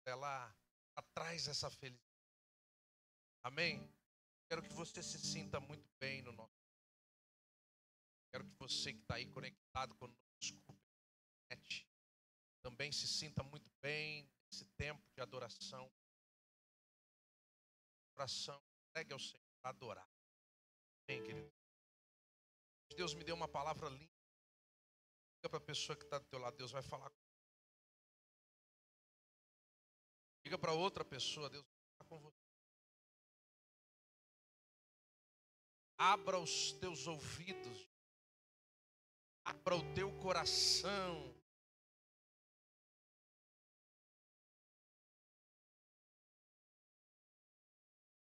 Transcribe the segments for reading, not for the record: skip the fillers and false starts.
ela traz essa felicidade. Amém? Quero que você se sinta muito bem no nosso. Quero que você que está aí conectado conosco, também se sinta muito bem nesse tempo de adoração. Oração, entregue ao Senhor para adorar. Amém, querido? Deus me deu uma palavra linda. Diga para a pessoa que está do teu lado, Deus vai falar com você. Diga para outra pessoa, Deus vai falar com você. Abra os teus ouvidos. Abra o teu coração.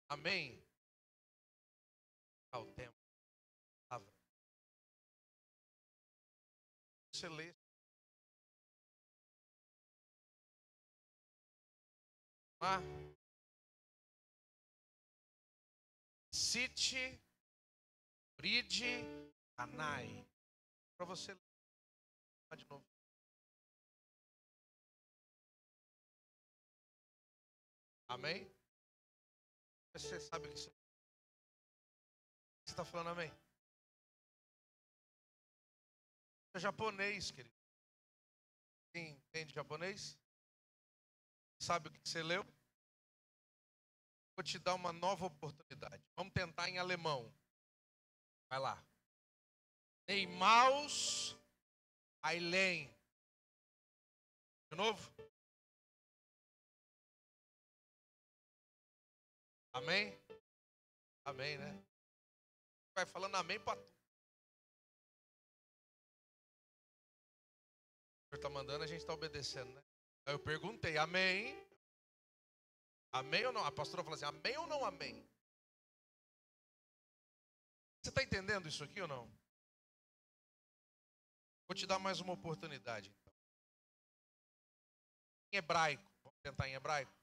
Amém? Ao tempo. Você lê. Cite, Bride, Anai. Para você ler de novo. Amém? Você sabe o que você está falando, amém? É japonês, querido. Quem entende japonês? Sabe o que você leu? Vou te dar uma nova oportunidade. Vamos tentar em alemão. Vai lá. Neymaus Ailen. De novo? Amém? Amém, né? Vai falando amém para tudo. O Senhor está mandando, a gente está obedecendo, né? Aí eu perguntei, amém? Amém ou não? A pastora falou assim, amém ou não amém? Você está entendendo isso aqui ou não? Vou te dar mais uma oportunidade, então. Em hebraico. Vamos tentar em hebraico?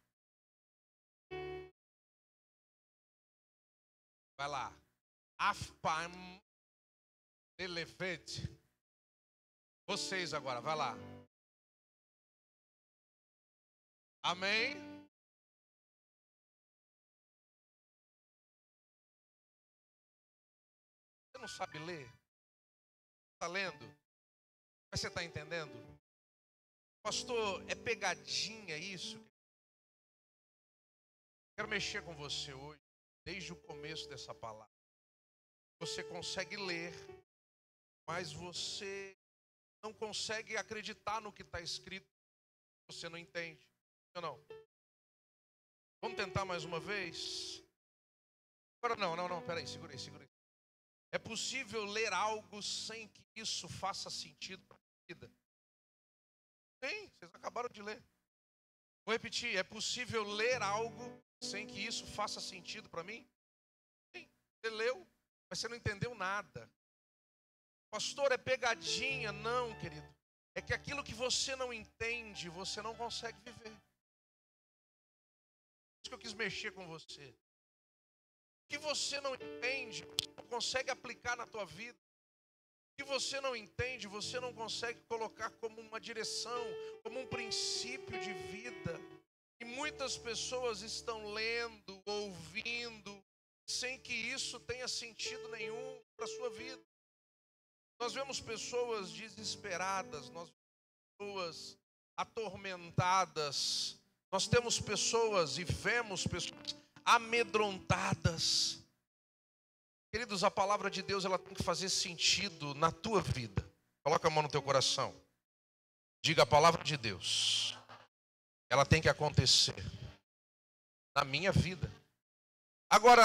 Vai lá. Afpam Elefet. Vocês agora, vai lá. Amém? Você não sabe ler? Está lendo? Mas você está entendendo? Pastor, é pegadinha isso? Quero mexer com você hoje, desde o começo dessa palavra. Você consegue ler, mas você não consegue acreditar no que está escrito. Você não entende. Ou não? Vamos tentar mais uma vez? Agora não, peraí, segura aí. É possível ler algo sem que isso faça sentido para a vida? Sim, vocês acabaram de ler. Vou repetir, é possível ler algo sem que isso faça sentido para mim? Sim, você leu, mas você não entendeu nada. Pastor, é pegadinha? Não, querido. É que aquilo que você não entende, você não consegue viver. Isso que eu quis mexer com você. O que você não entende, você não consegue aplicar na tua vida. O que você não entende, você não consegue colocar como uma direção, como um princípio de vida. E muitas pessoas estão lendo, ouvindo, sem que isso tenha sentido nenhum para a sua vida. Nós vemos pessoas desesperadas, nós vemos pessoas atormentadas, nós temos pessoas e vemos pessoas amedrontadas. Queridos, a palavra de Deus ela tem que fazer sentido na tua vida. Coloca a mão no teu coração. Diga a palavra de Deus. Ela tem que acontecer na minha vida. Agora,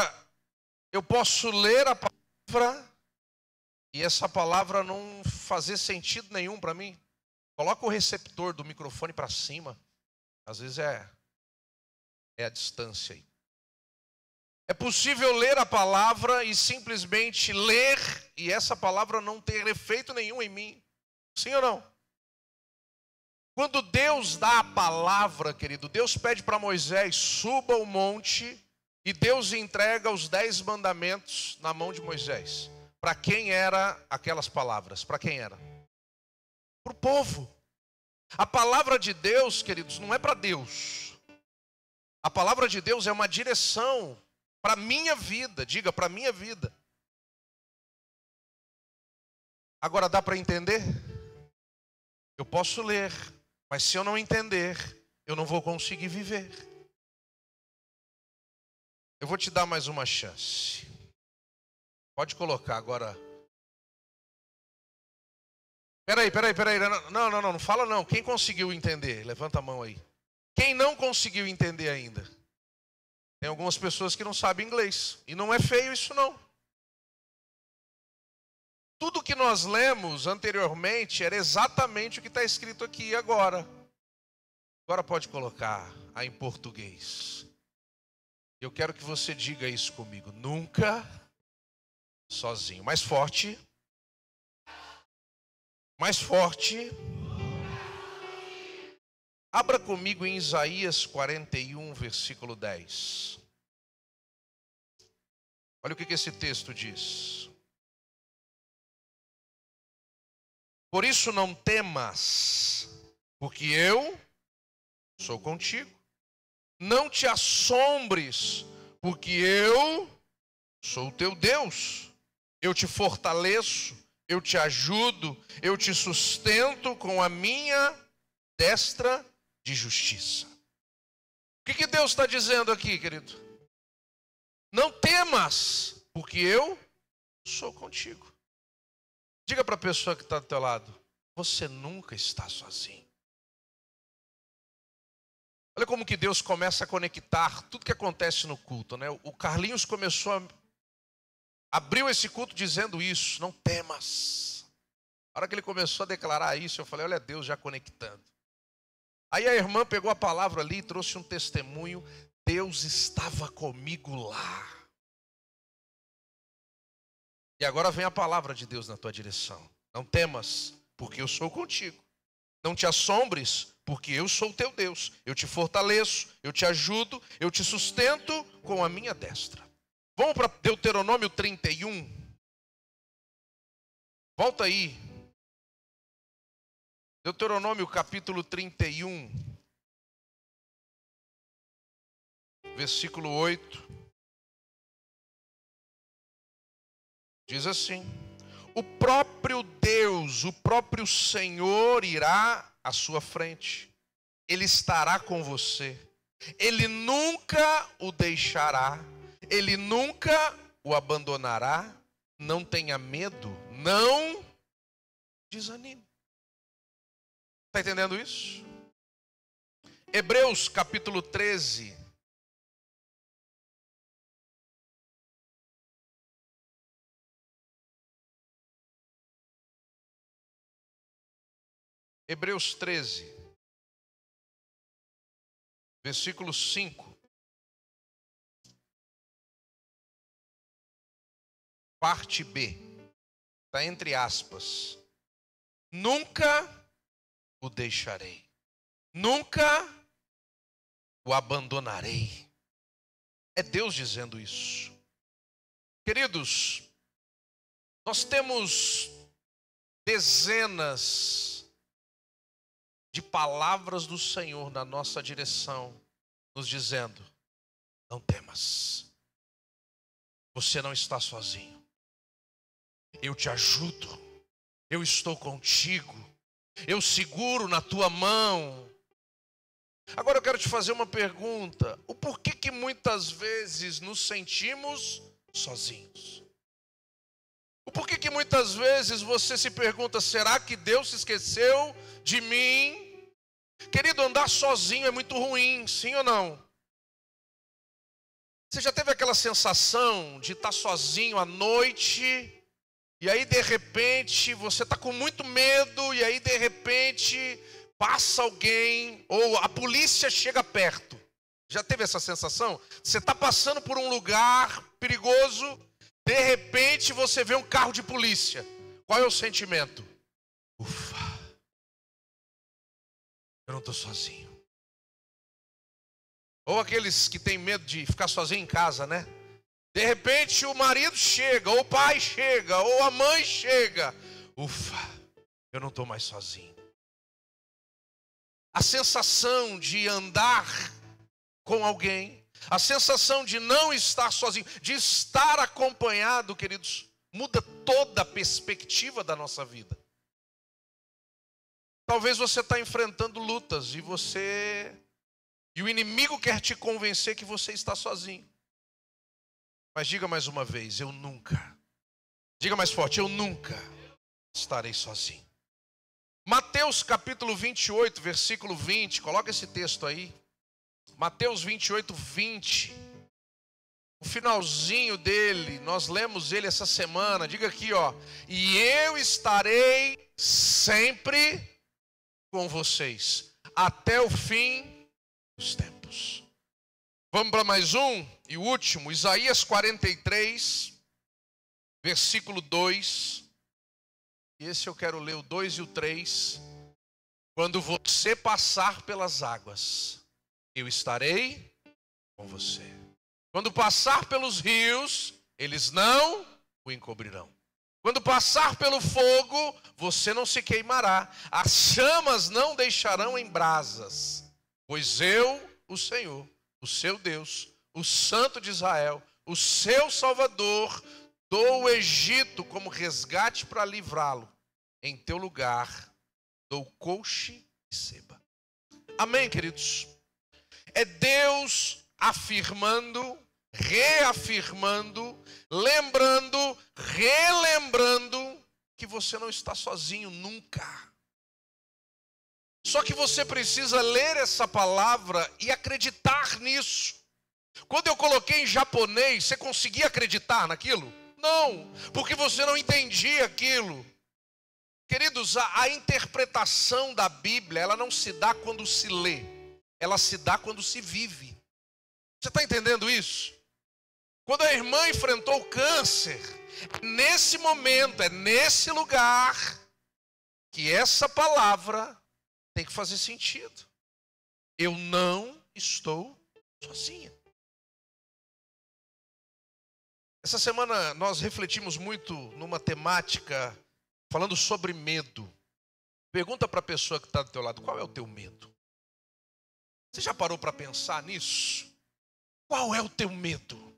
eu posso ler a palavra e essa palavra não fazer sentido nenhum para mim. Coloca o receptor do microfone para cima. Às vezes é a distância aí. É possível ler a palavra e simplesmente ler e essa palavra não ter efeito nenhum em mim. Sim ou não? Quando Deus dá a palavra, querido, Deus pede para Moisés, suba o monte, e Deus entrega os 10 mandamentos na mão de Moisés. Para quem eram aquelas palavras? Para quem era? Para o povo. A palavra de Deus, queridos, não é para Deus. A palavra de Deus é uma direção para a minha vida. Diga, para a minha vida. Agora dá para entender? Eu posso ler, mas se eu não entender, eu não vou conseguir viver. Eu vou te dar mais uma chance. Pode colocar agora. Peraí. Não fala não. Quem conseguiu entender? Levanta a mão aí. Quem não conseguiu entender ainda? Tem algumas pessoas que não sabem inglês. E não é feio isso não. Tudo que nós lemos anteriormente era exatamente o que está escrito aqui agora. Agora pode colocar em português. Eu quero que você diga isso comigo. Nunca sozinho. Mais forte. Mais forte. Abra comigo em Isaías 41, versículo 10. Olha o que esse texto diz. Por isso não temas, porque eu sou contigo. Não te assombres, porque eu sou o teu Deus. Eu te fortaleço, eu te ajudo, eu te sustento com a minha destra de justiça. O que Deus está dizendo aqui, querido? Não temas, porque eu sou contigo. Diga para a pessoa que está do teu lado, você nunca está sozinho. Olha como que Deus começa a conectar tudo que acontece no culto, né? O Carlinhos abriu esse culto dizendo isso, não temas. A hora que ele começou a declarar isso, eu falei, olha Deus já conectando. Aí a irmã pegou a palavra ali e trouxe um testemunho, Deus estava comigo lá. E agora vem a palavra de Deus na tua direção. Não temas, porque eu sou contigo. Não te assombres, porque eu sou o teu Deus. Eu te fortaleço, eu te ajudo, eu te sustento com a minha destra. Vamos para Deuteronômio 31. Volta aí. Deuteronômio capítulo 31. Versículo 8. Diz assim: o próprio Deus, o próprio Senhor irá à sua frente. Ele estará com você. Ele nunca o deixará. Ele nunca o abandonará. Não tenha medo. Não desanime. Está entendendo isso? Hebreus capítulo 13. Hebreus 13, versículo 5, parte B, está entre aspas. Nunca o deixarei, nunca o abandonarei. É Deus dizendo isso. Queridos, nós temos dezenas de palavras do Senhor na nossa direção, nos dizendo, não temas, você não está sozinho, eu te ajudo, eu estou contigo, eu seguro na tua mão. Agora eu quero te fazer uma pergunta, o porquê que muitas vezes nos sentimos sozinhos? O porquê que muitas vezes você se pergunta, será que Deus se esqueceu de mim? Querido, andar sozinho é muito ruim, sim ou não? Você já teve aquela sensação de estar sozinho à noite, e aí de repente você está com muito medo, e aí de repente passa alguém, ou a polícia chega perto. Já teve essa sensação? Você está passando por um lugar perigoso, de repente você vê um carro de polícia. Qual é o sentimento? Ufa, eu não estou sozinho. Ou aqueles que têm medo de ficar sozinho em casa, né? De repente o marido chega, ou o pai chega, ou a mãe chega. Ufa, eu não estou mais sozinho. A sensação de andar com alguém, a sensação de não estar sozinho, de estar acompanhado, queridos, muda toda a perspectiva da nossa vida. Talvez você está enfrentando lutas e o inimigo quer te convencer que você está sozinho. Mas diga mais uma vez, eu nunca. Diga mais forte, eu nunca estarei sozinho. Mateus capítulo 28, versículo 20, coloca esse texto aí. Mateus 28, 20. O finalzinho dele, nós lemos ele essa semana. Diga aqui, ó. E eu estarei sempre com vocês, até o fim dos tempos. Vamos para mais um e o último. Isaías 43, versículo 2. E esse eu quero ler o 2 e o 3. Quando você passar pelas águas, eu estarei com você. Quando passar pelos rios, eles não o encobrirão. Quando passar pelo fogo, você não se queimará. As chamas não deixarão em brasas. Pois eu, o Senhor, o seu Deus, o Santo de Israel, o seu Salvador, dou o Egito como resgate para livrá-lo. Em teu lugar, dou coxe e seba. Amém, queridos? É Deus afirmando, reafirmando, lembrando, relembrando que você não está sozinho nunca. Só que você precisa ler essa palavra e acreditar nisso. Quando eu coloquei em japonês, você conseguia acreditar naquilo? Não, porque você não entendia aquilo. Queridos, a interpretação da Bíblia, ela não se dá quando se lê, ela se dá quando se vive. Você está entendendo isso? Quando a irmã enfrentou o câncer, nesse momento, é nesse lugar que essa palavra tem que fazer sentido. Eu não estou sozinha. Essa semana nós refletimos muito numa temática falando sobre medo. Pergunta para a pessoa que está do teu lado, qual é o teu medo? Você já parou para pensar nisso? Qual é o teu medo?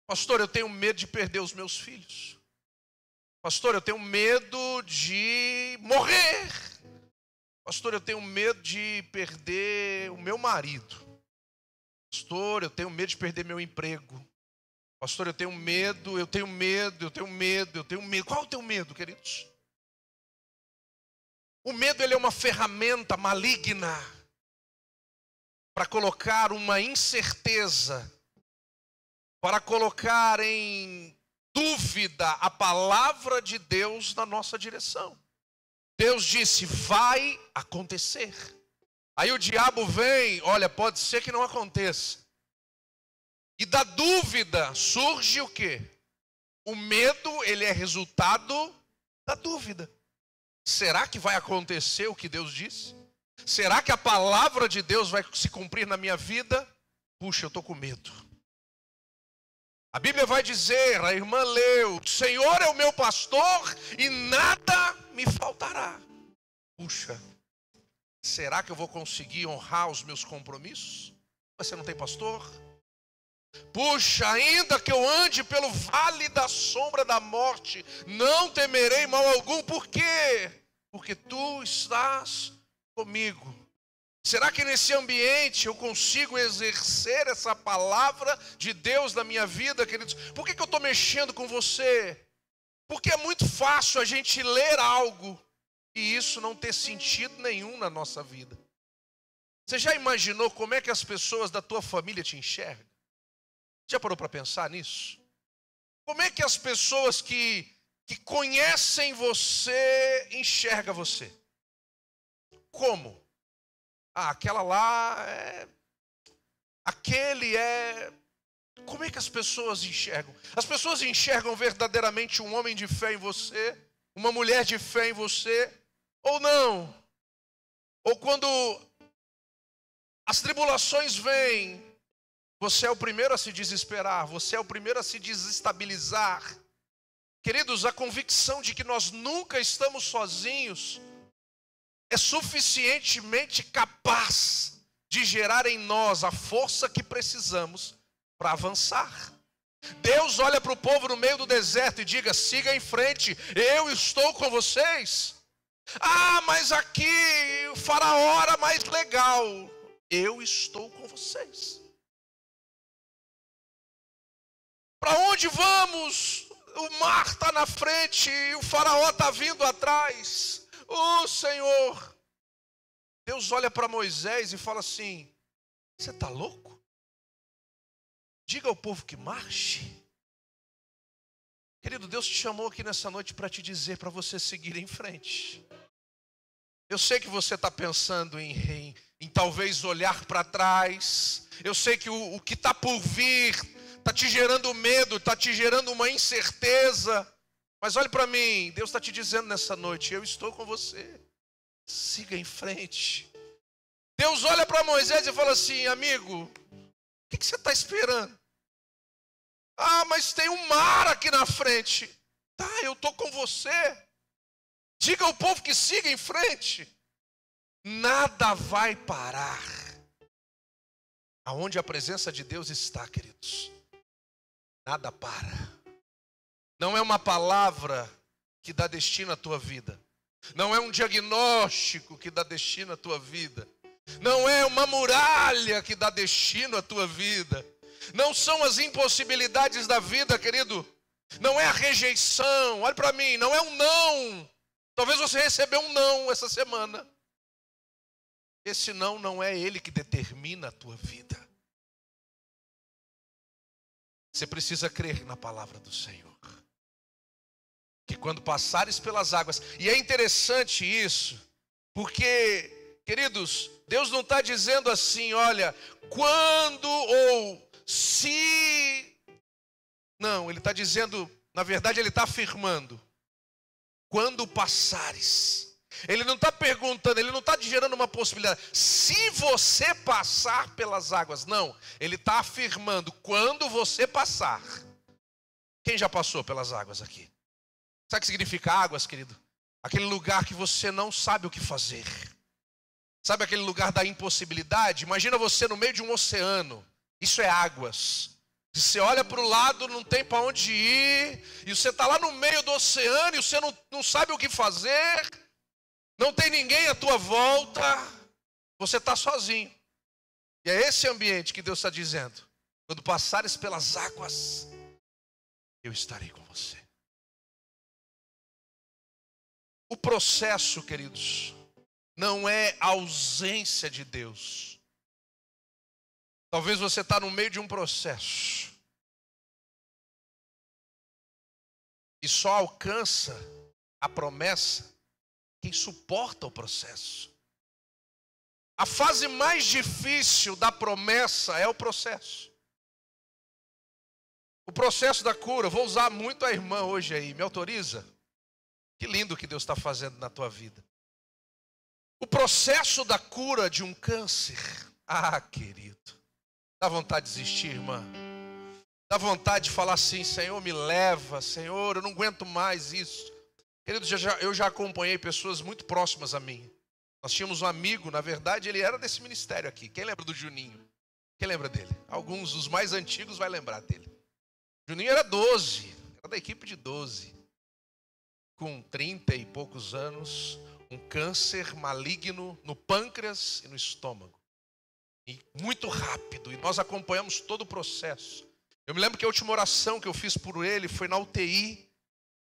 Pastor, eu tenho medo de perder os meus filhos. Pastor, eu tenho medo de morrer. Pastor, eu tenho medo de perder o meu marido. Pastor, eu tenho medo de perder meu emprego. Pastor, eu tenho medo. Qual é o teu medo, queridos? O medo, ele é uma ferramenta maligna para colocar uma incerteza, para colocar em dúvida a palavra de Deus na nossa direção. Deus disse, vai acontecer. Aí o diabo vem, olha, pode ser que não aconteça. E da dúvida surge o quê? O medo, ele é resultado da dúvida. Será que vai acontecer o que Deus disse? Será que a palavra de Deus vai se cumprir na minha vida? Puxa, eu estou com medo. A Bíblia vai dizer, a irmã leu, o Senhor é o meu pastor e nada me faltará. Puxa, será que eu vou conseguir honrar os meus compromissos? Você não tem pastor? Puxa, ainda que eu ande pelo vale da sombra da morte, não temerei mal algum. Por quê? Porque tu estás comigo. Será que nesse ambiente eu consigo exercer essa palavra de Deus na minha vida, queridos? Por que eu estou mexendo com você? Porque é muito fácil a gente ler algo e isso não ter sentido nenhum na nossa vida. Você já imaginou como é que as pessoas da tua família te enxergam? Já parou para pensar nisso? Como é que as pessoas que conhecem você enxergam você? Como? Ah, aquela lá é... Aquele é... Como é que as pessoas enxergam? As pessoas enxergam verdadeiramente um homem de fé em você? Uma mulher de fé em você? Ou não? Ou quando as tribulações vêm, você é o primeiro a se desesperar, você é o primeiro a se desestabilizar. Queridos, a convicção de que nós nunca estamos sozinhos é suficientemente capaz de gerar em nós a força que precisamos para avançar. Deus olha para o povo no meio do deserto e diga: siga em frente, eu estou com vocês. Ah, mas aqui o faraó era mais legal. Eu estou com vocês. Para onde vamos? O mar está na frente e o faraó está vindo atrás. Oh, Senhor. Deus olha para Moisés e fala assim: você está louco? Diga ao povo que marche. Querido, Deus te chamou aqui nessa noite para te dizer, para você seguir em frente. Eu sei que você está pensando em talvez olhar para trás. Eu sei que o que está por vir está te gerando medo, está te gerando uma incerteza. Mas olhe para mim, Deus está te dizendo nessa noite: eu estou com você. Siga em frente. Deus olha para Moisés e fala assim: amigo, o que você está esperando? Ah, mas tem um mar aqui na frente. Tá, eu estou com você. Diga ao povo que siga em frente. Nada vai parar. Aonde a presença de Deus está, queridos, nada para. Não é uma palavra que dá destino à tua vida. Não é um diagnóstico que dá destino à tua vida. Não é uma muralha que dá destino à tua vida. Não são as impossibilidades da vida, querido. Não é a rejeição. Olha para mim, não é um não. Talvez você recebeu um não essa semana. Esse não é ele que determina a tua vida. Você precisa crer na palavra do Senhor. Que quando passares pelas águas, e é interessante isso, porque, queridos, Deus não está dizendo assim: olha, quando ou se. Não, Ele está dizendo, na verdade Ele está afirmando: quando passares. Ele não está perguntando, Ele não está gerando uma possibilidade, se você passar pelas águas. Não, Ele está afirmando: quando você passar. Quem já passou pelas águas aqui? Sabe o que significa águas, querido? Aquele lugar que você não sabe o que fazer. Sabe aquele lugar da impossibilidade? Imagina você no meio de um oceano. Isso é águas. Você olha para o lado, não tem para onde ir. E você está lá no meio do oceano e você não sabe o que fazer. Não tem ninguém à tua volta. Você está sozinho. E é esse ambiente que Deus está dizendo: quando passares pelas águas, eu estarei com você. O processo, queridos, não é a ausência de Deus. Talvez você está no meio de um processo e só alcança a promessa quem suporta o processo. A fase mais difícil da promessa é o processo. O processo da cura. Vou usar muito a irmã hoje aí, me autoriza? Que lindo que Deus está fazendo na tua vida. O processo da cura de um câncer. Ah, querido, dá vontade de desistir, irmã. Dá vontade de falar assim: Senhor, me leva. Senhor, eu não aguento mais isso. Querido, eu já acompanhei pessoas muito próximas a mim. Nós tínhamos um amigo, na verdade ele era desse ministério aqui. Quem lembra do Juninho? Quem lembra dele? Alguns dos mais antigos vai lembrar dele. Juninho era 12, era da equipe de 12. Com 30 e poucos anos, um câncer maligno no pâncreas e no estômago. E muito rápido, e nós acompanhamos todo o processo. Eu me lembro que a última oração que eu fiz por ele foi na UTI,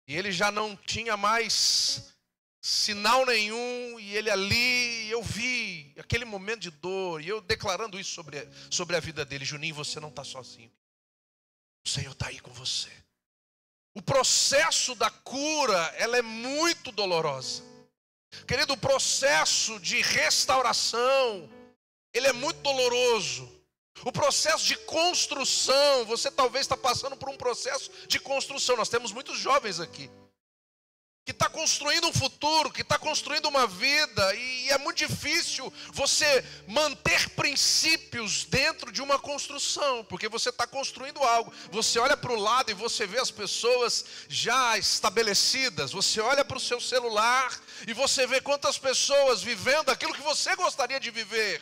e ele já não tinha mais sinal nenhum, e ele ali, eu vi aquele momento de dor, e eu declarando isso sobre a vida dele: Juninho, você não está sozinho. O Senhor está aí com você. O processo da cura, ela é muito dolorosa. Querido, o processo de restauração, ele é muito doloroso. O processo de construção, você talvez está passando por um processo de construção. Nós temos muitos jovens aqui que está construindo um futuro, que está construindo uma vida, e é muito difícil você manter princípios dentro de uma construção, porque você está construindo algo. Você olha para o lado e você vê as pessoas já estabelecidas, você olha para o seu celular e você vê quantas pessoas vivendo aquilo que você gostaria de viver.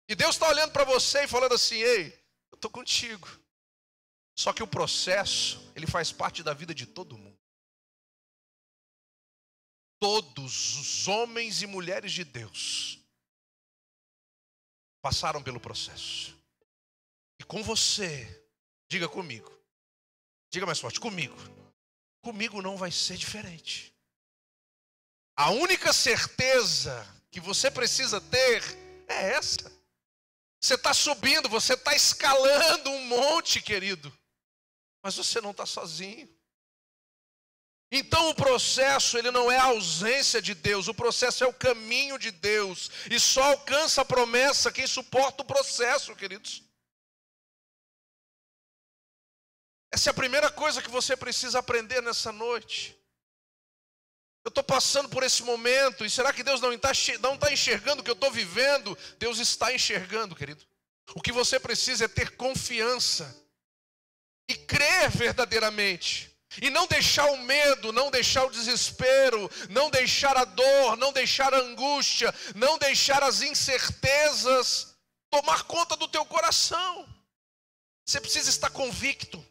E Deus está olhando para você e falando assim: ei, eu estou contigo. Só que o processo, ele faz parte da vida de todo mundo. Todos os homens e mulheres de Deus passaram pelo processo. E com você, diga comigo. Diga mais forte, comigo. Comigo não vai ser diferente. A única certeza que você precisa ter é essa. Você está subindo, você está escalando um monte, querido. Mas você não está sozinho. Então o processo, ele não é a ausência de Deus. O processo é o caminho de Deus. E só alcança a promessa quem suporta o processo, queridos. Essa é a primeira coisa que você precisa aprender nessa noite. Eu estou passando por esse momento, e será que Deus não está enxergando o que eu estou vivendo? Deus está enxergando, querido. O que você precisa é ter confiança e crer verdadeiramente. E não deixar o medo, não deixar o desespero, não deixar a dor, não deixar a angústia, não deixar as incertezas tomar conta do teu coração. Você precisa estar convicto.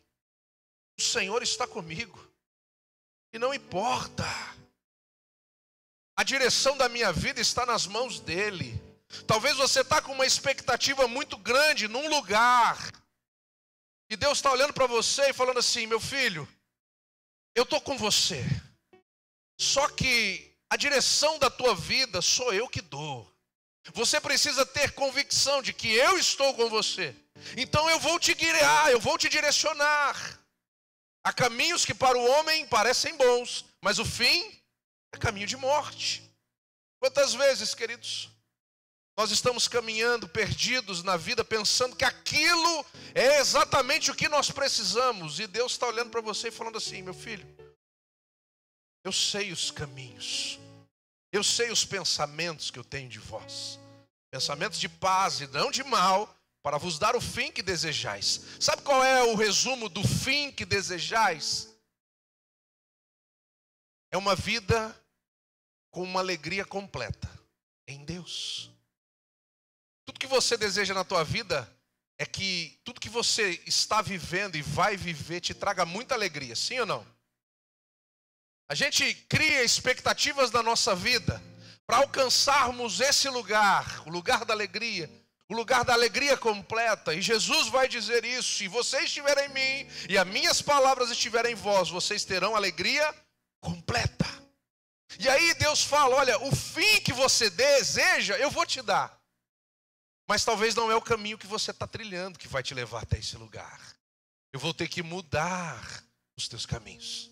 O Senhor está comigo. E não importa. A direção da minha vida está nas mãos dele. Talvez você está com uma expectativa muito grande num lugar. E Deus está olhando para você e falando assim: meu filho, eu estou com você. Só que a direção da tua vida sou eu que dou. Você precisa ter convicção de que eu estou com você. Então eu vou te guiar, eu vou te direcionar. Há caminhos que para o homem parecem bons, mas o fim é caminho de morte. Quantas vezes, queridos, nós estamos caminhando perdidos na vida, pensando que aquilo é exatamente o que nós precisamos. E Deus está olhando para você e falando assim: meu filho, eu sei os caminhos, eu sei os pensamentos que eu tenho de vós. Pensamentos de paz e não de mal, para vos dar o fim que desejais. Sabe qual é o resumo do fim que desejais? É uma vida com uma alegria completa em Deus. Tudo que você deseja na tua vida é que tudo que você está vivendo e vai viver te traga muita alegria, sim ou não? A gente cria expectativas na nossa vida para alcançarmos esse lugar, o lugar da alegria, o lugar da alegria completa. E Jesus vai dizer isso: se vocês estiverem em mim e as minhas palavras estiverem em vós, vocês terão alegria completa. E aí Deus fala: olha, o fim que você deseja, eu vou te dar. Mas talvez não é o caminho que você está trilhando que vai te levar até esse lugar. Eu vou ter que mudar os teus caminhos.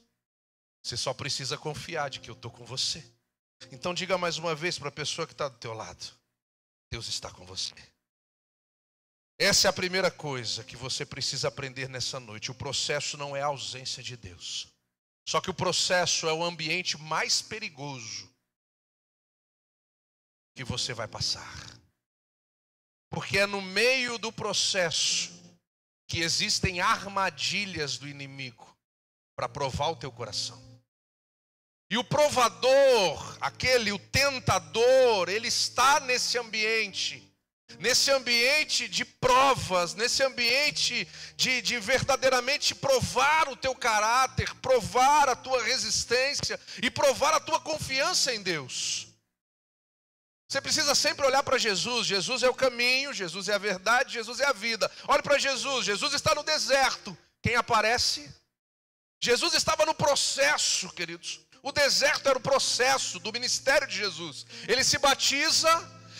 Você só precisa confiar de que eu estou com você. Então diga mais uma vez para a pessoa que está do teu lado: Deus está com você. Essa é a primeira coisa que você precisa aprender nessa noite. O processo não é a ausência de Deus. Só que o processo é o ambiente mais perigoso que você vai passar. Porque é no meio do processo que existem armadilhas do inimigo para provar o teu coração. E o provador, o tentador, ele está nesse ambiente de provas, nesse ambiente de verdadeiramente provar o teu caráter, provar a tua resistência e provar a tua confiança em Deus. Você precisa sempre olhar para Jesus. Jesus é o caminho, Jesus é a verdade, Jesus é a vida. Olhe para Jesus. Jesus está no deserto. Quem aparece? Jesus estava no processo, queridos. O deserto era o processo do ministério de Jesus. Ele se batiza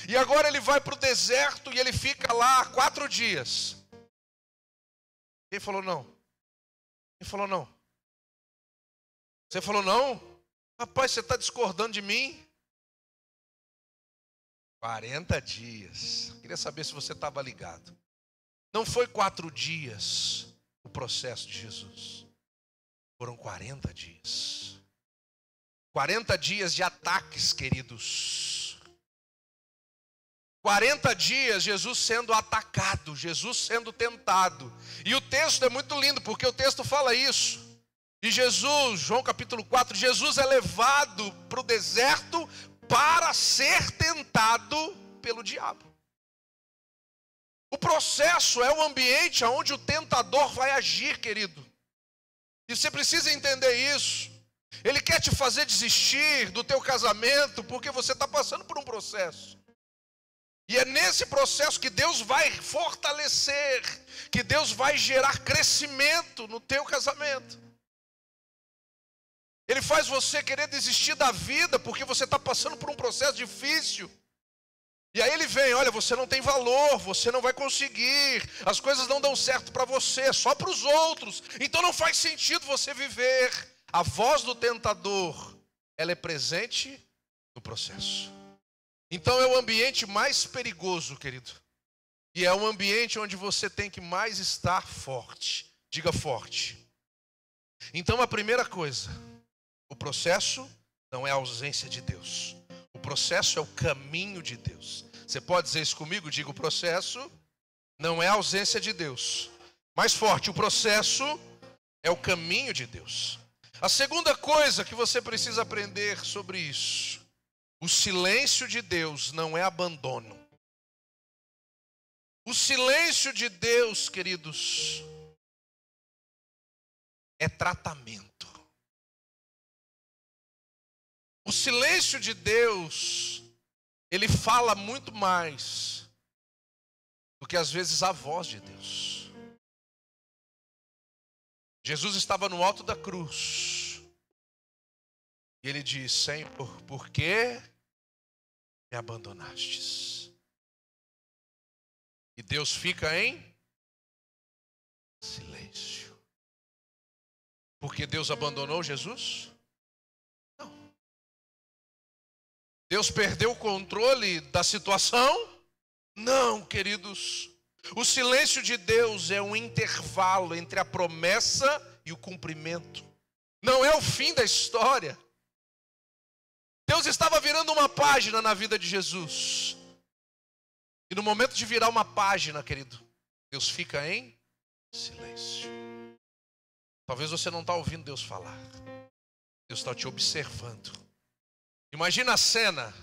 e agora ele vai para o deserto e ele fica lá 4 dias. Quem falou não? Quem falou não? Você falou não? Rapaz, você está discordando de mim? 40 dias. Queria saber se você estava ligado. Não foi 4 dias o processo de Jesus. Foram 40 dias. 40 dias de ataques, queridos. 40 dias Jesus sendo atacado, Jesus sendo tentado. E o texto é muito lindo, porque o texto fala isso. E Jesus, João capítulo 4, Jesus é levado para o deserto para ser tentado pelo diabo. O processo é o ambiente onde o tentador vai agir, querido. E você precisa entender isso. Ele quer te fazer desistir do teu casamento porque você está passando por um processo. E é nesse processo que Deus vai fortalecer, que Deus vai gerar crescimento no teu casamento. Ele faz você querer desistir da vida porque você está passando por um processo difícil. E aí ele vem, olha, você não tem valor, você não vai conseguir, as coisas não dão certo para você, só para os outros. Então não faz sentido você viver. A voz do tentador, ela é presente no processo. Então é o ambiente mais perigoso, querido. E é um ambiente onde você tem que mais estar forte. Diga forte. Então a primeira coisa, o processo não é a ausência de Deus. O processo é o caminho de Deus. Você pode dizer isso comigo? Diga, o processo não é a ausência de Deus. Mais forte, o processo é o caminho de Deus. A segunda coisa que você precisa aprender sobre isso: o silêncio de Deus não é abandono. O silêncio de Deus, queridos, é tratamento. O silêncio de Deus, ele fala muito mais do que às vezes a voz de Deus. Jesus estava no alto da cruz e ele diz: Senhor, por que me abandonastes? E Deus fica em silêncio. Porque Deus abandonou Jesus? Não. Deus perdeu o controle da situação? Não, queridos. O silêncio de Deus é um intervalo entre a promessa e o cumprimento. Não é o fim da história. Deus estava virando uma página na vida de Jesus. E no momento de virar uma página, querido, Deus fica em silêncio. Talvez você não está ouvindo Deus falar. Deus está te observando. Imagina a cena.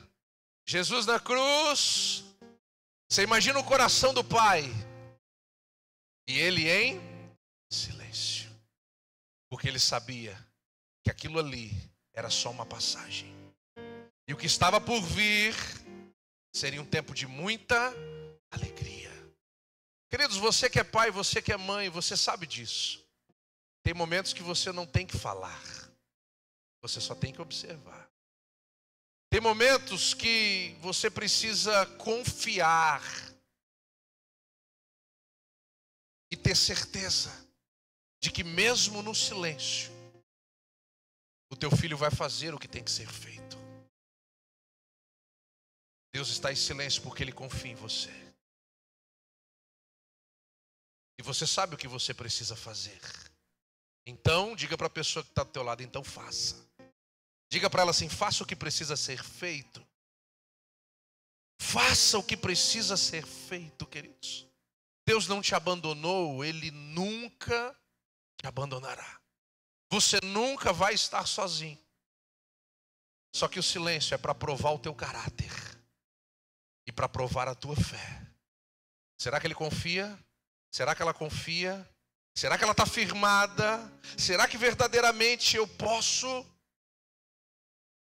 Jesus na cruz. Você imagina o coração do Pai. E Ele em silêncio. Porque Ele sabia que aquilo ali era só uma passagem. E o que estava por vir seria um tempo de muita alegria. Queridos, você que é pai, você que é mãe, você sabe disso. Tem momentos que você não tem que falar. Você só tem que observar. Tem momentos que você precisa confiar e ter certeza de que mesmo no silêncio, o teu filho vai fazer o que tem que ser feito. Deus está em silêncio porque Ele confia em você. E você sabe o que você precisa fazer. Então, diga para a pessoa que está do teu lado, então faça. Diga para ela assim, faça o que precisa ser feito. Faça o que precisa ser feito, queridos. Deus não te abandonou, Ele nunca te abandonará. Você nunca vai estar sozinho. Só que o silêncio é para provar o teu caráter. E para provar a tua fé. Será que ele confia? Será que ela confia? Será que ela está firmada? Será que verdadeiramente eu posso?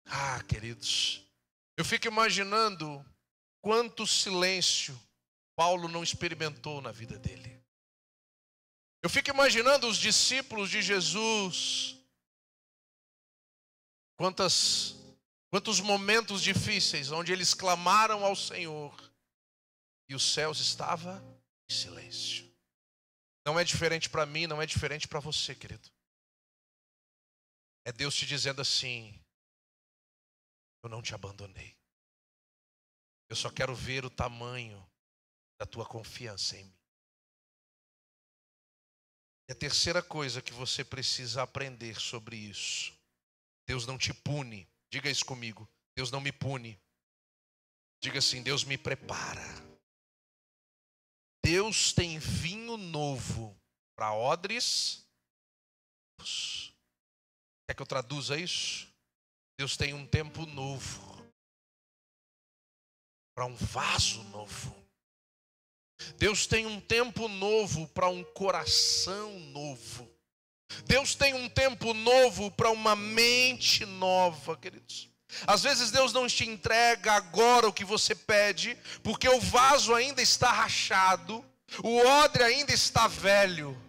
Ah, queridos, eu fico imaginando quanto silêncio Paulo não experimentou na vida dele. Eu fico imaginando os discípulos de Jesus. Quantos momentos difíceis onde eles clamaram ao Senhor e os céus estavam em silêncio. Não é diferente para mim, não é diferente para você, querido. É Deus te dizendo assim: eu não te abandonei. Eu só quero ver o tamanho da tua confiança em mim. E a terceira coisa que você precisa aprender sobre isso: Deus não te pune. Diga isso comigo. Deus não me pune. Diga assim: Deus me prepara. Deus tem vinho novo para odres. Quer que eu traduza isso? Deus tem um tempo novo para um vaso novo. Deus tem um tempo novo para um coração novo. Deus tem um tempo novo para uma mente nova, queridos. Às vezes Deus não te entrega agora o que você pede, porque o vaso ainda está rachado, o odre ainda está velho.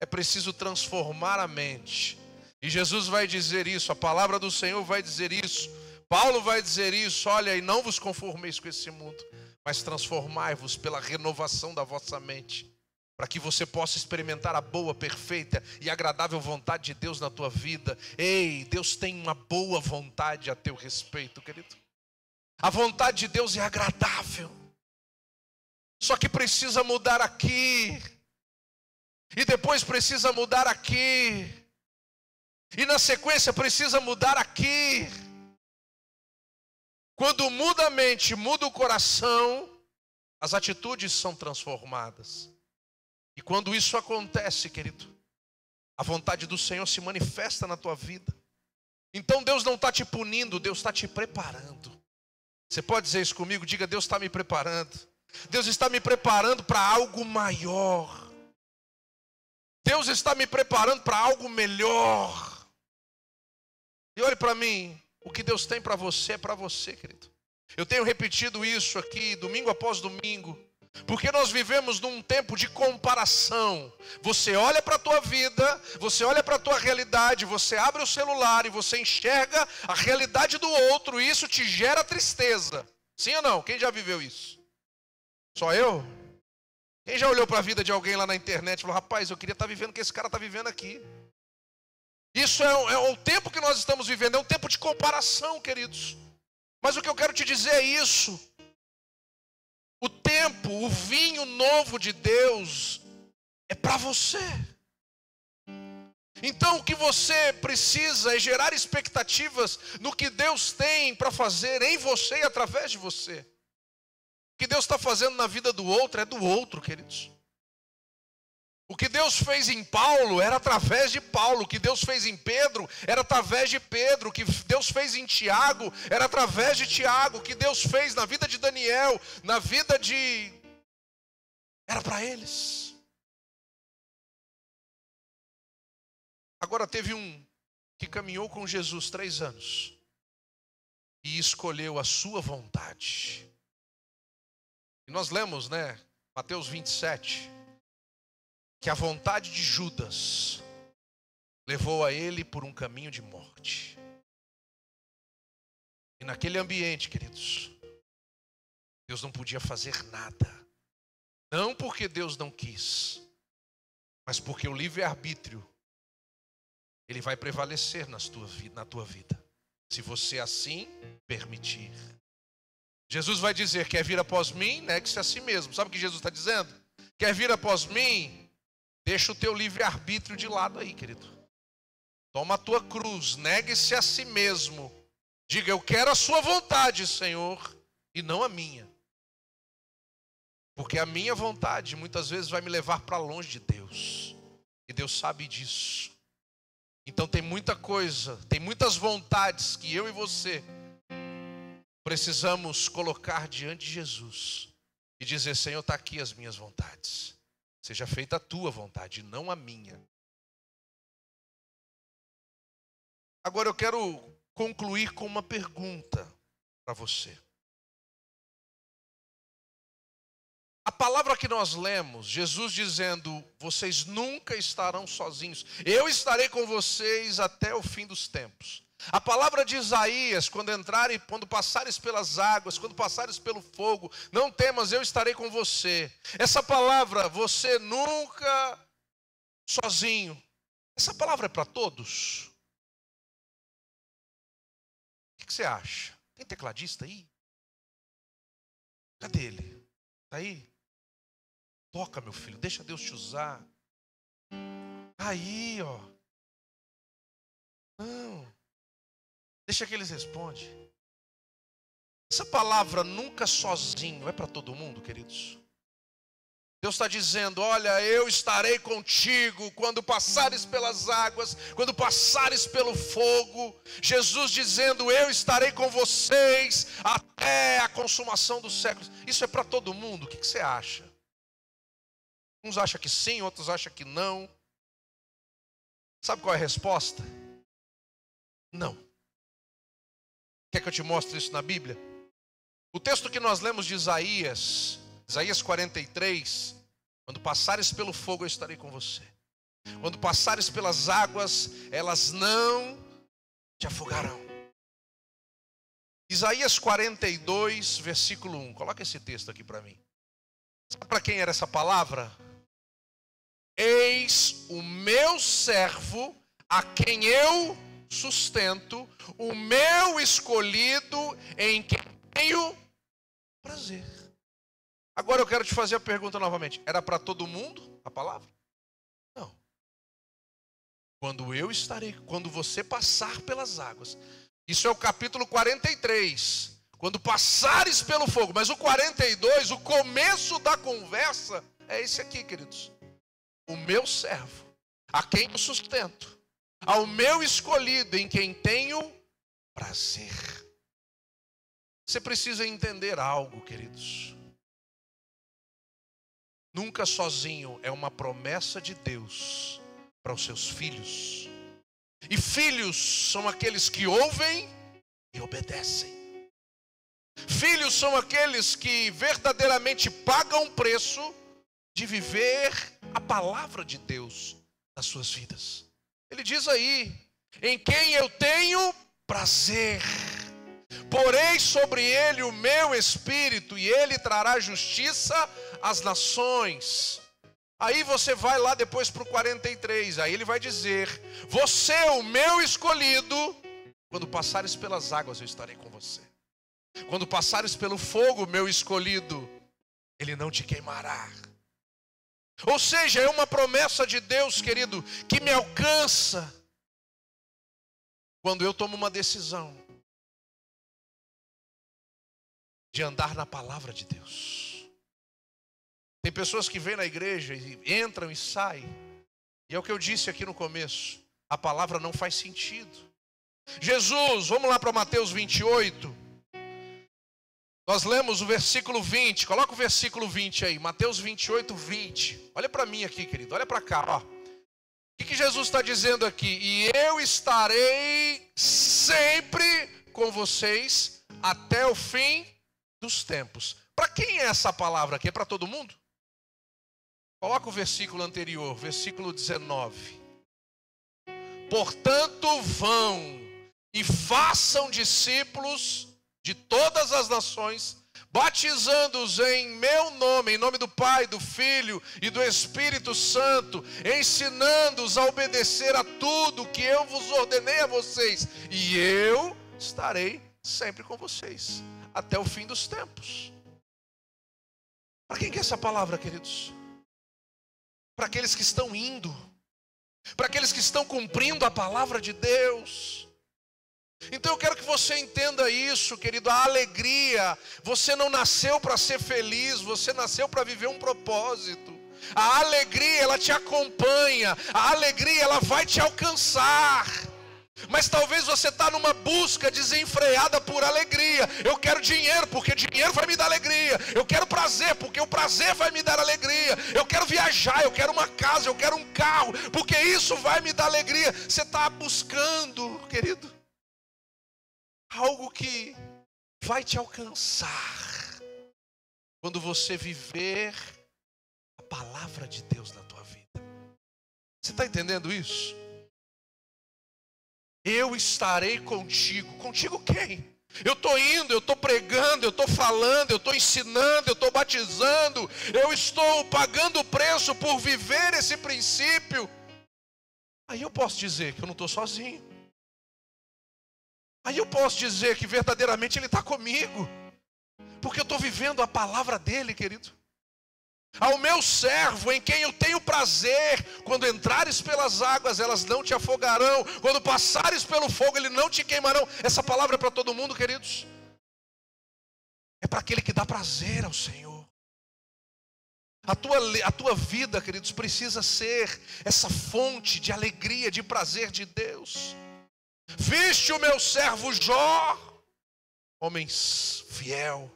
É preciso transformar a mente. E Jesus vai dizer isso, a palavra do Senhor vai dizer isso. Paulo vai dizer isso, olha, e não vos conformeis com esse mundo, mas transformai-vos pela renovação da vossa mente, para que você possa experimentar a boa, perfeita e agradável vontade de Deus na tua vida. Ei, Deus tem uma boa vontade a teu respeito, querido. A vontade de Deus é agradável. Só que precisa mudar aqui. E depois precisa mudar aqui. E na sequência precisa mudar aqui. Quando muda a mente, muda o coração, as atitudes são transformadas. E quando isso acontece, querido, a vontade do Senhor se manifesta na tua vida. Então Deus não está te punindo, Deus está te preparando. Você pode dizer isso comigo? Diga, Deus está me preparando. Deus está me preparando para algo maior. Deus está me preparando para algo melhor. E olhe para mim, o que Deus tem para você é para você, querido. Eu tenho repetido isso aqui, domingo após domingo, porque nós vivemos num tempo de comparação. Você olha para a tua vida, você olha para a tua realidade, você abre o celular e você enxerga a realidade do outro, e isso te gera tristeza. Sim ou não? Quem já viveu isso? Só eu? Quem já olhou para a vida de alguém lá na internet e falou, rapaz, eu queria estar vivendo o que esse cara está vivendo aqui? Isso é o tempo que nós estamos vivendo, é um tempo de comparação, queridos. Mas o que eu quero te dizer é isso. O tempo, o vinho novo de Deus é para você. Então o que você precisa é gerar expectativas no que Deus tem para fazer em você e através de você. O que Deus está fazendo na vida do outro é do outro, queridos. O que Deus fez em Paulo era através de Paulo. O que Deus fez em Pedro era através de Pedro. O que Deus fez em Tiago era através de Tiago. O que Deus fez na vida de Daniel, na vida de... era para eles. Agora teve um que caminhou com Jesus 3 anos e escolheu a sua vontade. E nós lemos, né, Mateus 27... que a vontade de Judas levou a ele por um caminho de morte. E naquele ambiente, queridos, Deus não podia fazer nada. Não porque Deus não quis, mas porque o livre-arbítrio, ele vai prevalecer na tua vida, se você assim permitir. Jesus vai dizer, quer vir após mim, negue-se a si mesmo. Sabe o que Jesus está dizendo? Quer vir após mim? Deixa o teu livre-arbítrio de lado aí, querido. Toma a tua cruz, negue-se a si mesmo. Diga, eu quero a sua vontade, Senhor, e não a minha. Porque a minha vontade muitas vezes vai me levar para longe de Deus. E Deus sabe disso. Então tem muita coisa, tem muitas vontades que eu e você precisamos colocar diante de Jesus. E dizer, Senhor, está aqui as minhas vontades. Seja feita a tua vontade, não a minha. Agora eu quero concluir com uma pergunta para você. A palavra que nós lemos, Jesus dizendo, vocês nunca estarão sozinhos. Eu estarei com vocês até o fim dos tempos. A palavra de Isaías, quando passares pelas águas, quando passares pelo fogo, não temas, eu estarei com você. Essa palavra, você nunca sozinho, essa palavra é para todos? O que você acha? Tem tecladista aí? Cadê ele? Está aí? Toca, meu filho, deixa Deus te usar. Aí, ó. Não. Deixa que eles respondem. Essa palavra nunca sozinho é para todo mundo, queridos? Deus está dizendo: olha, eu estarei contigo quando passares pelas águas, quando passares pelo fogo. Jesus dizendo: eu estarei com vocês até a consumação dos séculos. Isso é para todo mundo? O que você acha? Uns acham que sim, outros acham que não. Sabe qual é a resposta? Não. Quer que eu te mostre isso na Bíblia? O texto que nós lemos de Isaías 43, quando passares pelo fogo eu estarei com você. Quando passares pelas águas, elas não te afogarão. Isaías 42, versículo 1. Coloca esse texto aqui para mim. Sabe para quem era essa palavra? Eis o meu servo, a quem eu sustento, o meu escolhido, em quem tenho prazer. Agora eu quero te fazer a pergunta novamente. Era para todo mundo a palavra? Não. Quando eu estarei, quando você passar pelas águas. Isso é o capítulo 43. Quando passares pelo fogo. Mas o 42, o começo da conversa, é esse aqui, queridos. O meu servo, a quem eu sustento, ao meu escolhido, em quem tenho prazer. Você precisa entender algo, queridos. Nunca sozinho é uma promessa de Deus para os seus filhos. E filhos são aqueles que ouvem e obedecem. Filhos são aqueles que verdadeiramente pagam o preço de viver a palavra de Deus nas suas vidas. Ele diz aí: em quem eu tenho prazer, porei sobre ele o meu espírito, e ele trará justiça às nações. Aí você vai lá depois para o 43, aí ele vai dizer: você é o meu escolhido, quando passares pelas águas eu estarei com você. Quando passares pelo fogo, meu escolhido, ele não te queimará. Ou seja, é uma promessa de Deus, querido, que me alcança quando eu tomo uma decisão de andar na palavra de Deus. Tem pessoas que vêm na igreja e entram e saem, e é o que eu disse aqui no começo, a palavra não faz sentido. Jesus, vamos lá para Mateus 28. Nós lemos o versículo 20, coloca o versículo 20 aí, Mateus 28, 20. Olha para mim aqui, querido, olha para cá, ó. O que Jesus está dizendo aqui? E eu estarei sempre com vocês até o fim dos tempos. Para quem é essa palavra aqui? É para todo mundo? Coloca o versículo anterior, versículo 19. Portanto, vão e façam discípulos de todas as nações, batizando-os em meu nome, em nome do Pai, do Filho e do Espírito Santo, ensinando-os a obedecer a tudo que eu vos ordenei a vocês, e eu estarei sempre com vocês, até o fim dos tempos. Para quem que é essa palavra, queridos? Para aqueles que estão indo, para aqueles que estão cumprindo a palavra de Deus. Então eu quero que você entenda isso, querido, a alegria, você não nasceu para ser feliz, você nasceu para viver um propósito. A alegria, ela te acompanha, a alegria, ela vai te alcançar. Mas talvez você está numa busca desenfreada por alegria. Eu quero dinheiro, porque dinheiro vai me dar alegria. Eu quero prazer, porque o prazer vai me dar alegria. Eu quero viajar, eu quero uma casa, eu quero um carro, porque isso vai me dar alegria. Você está buscando, querido, algo que vai te alcançar quando você viver a palavra de Deus na tua vida. Você está entendendo isso? Eu estarei contigo. Contigo quem? Eu estou indo, eu estou pregando, eu estou falando, eu estou ensinando, eu estou batizando, eu estou pagando o preço por viver esse princípio. Aí eu posso dizer que eu não estou sozinho. Aí eu posso dizer que verdadeiramente Ele está comigo, porque eu estou vivendo a palavra dEle, querido. Ao meu servo, em quem eu tenho prazer, quando entrares pelas águas, elas não te afogarão, quando passares pelo fogo, ele não te queimarão. Essa palavra é para todo mundo, queridos. É para aquele que dá prazer ao Senhor. A tua vida, queridos, precisa ser essa fonte de alegria, de prazer de Deus. Viste o meu servo Jó, homem fiel,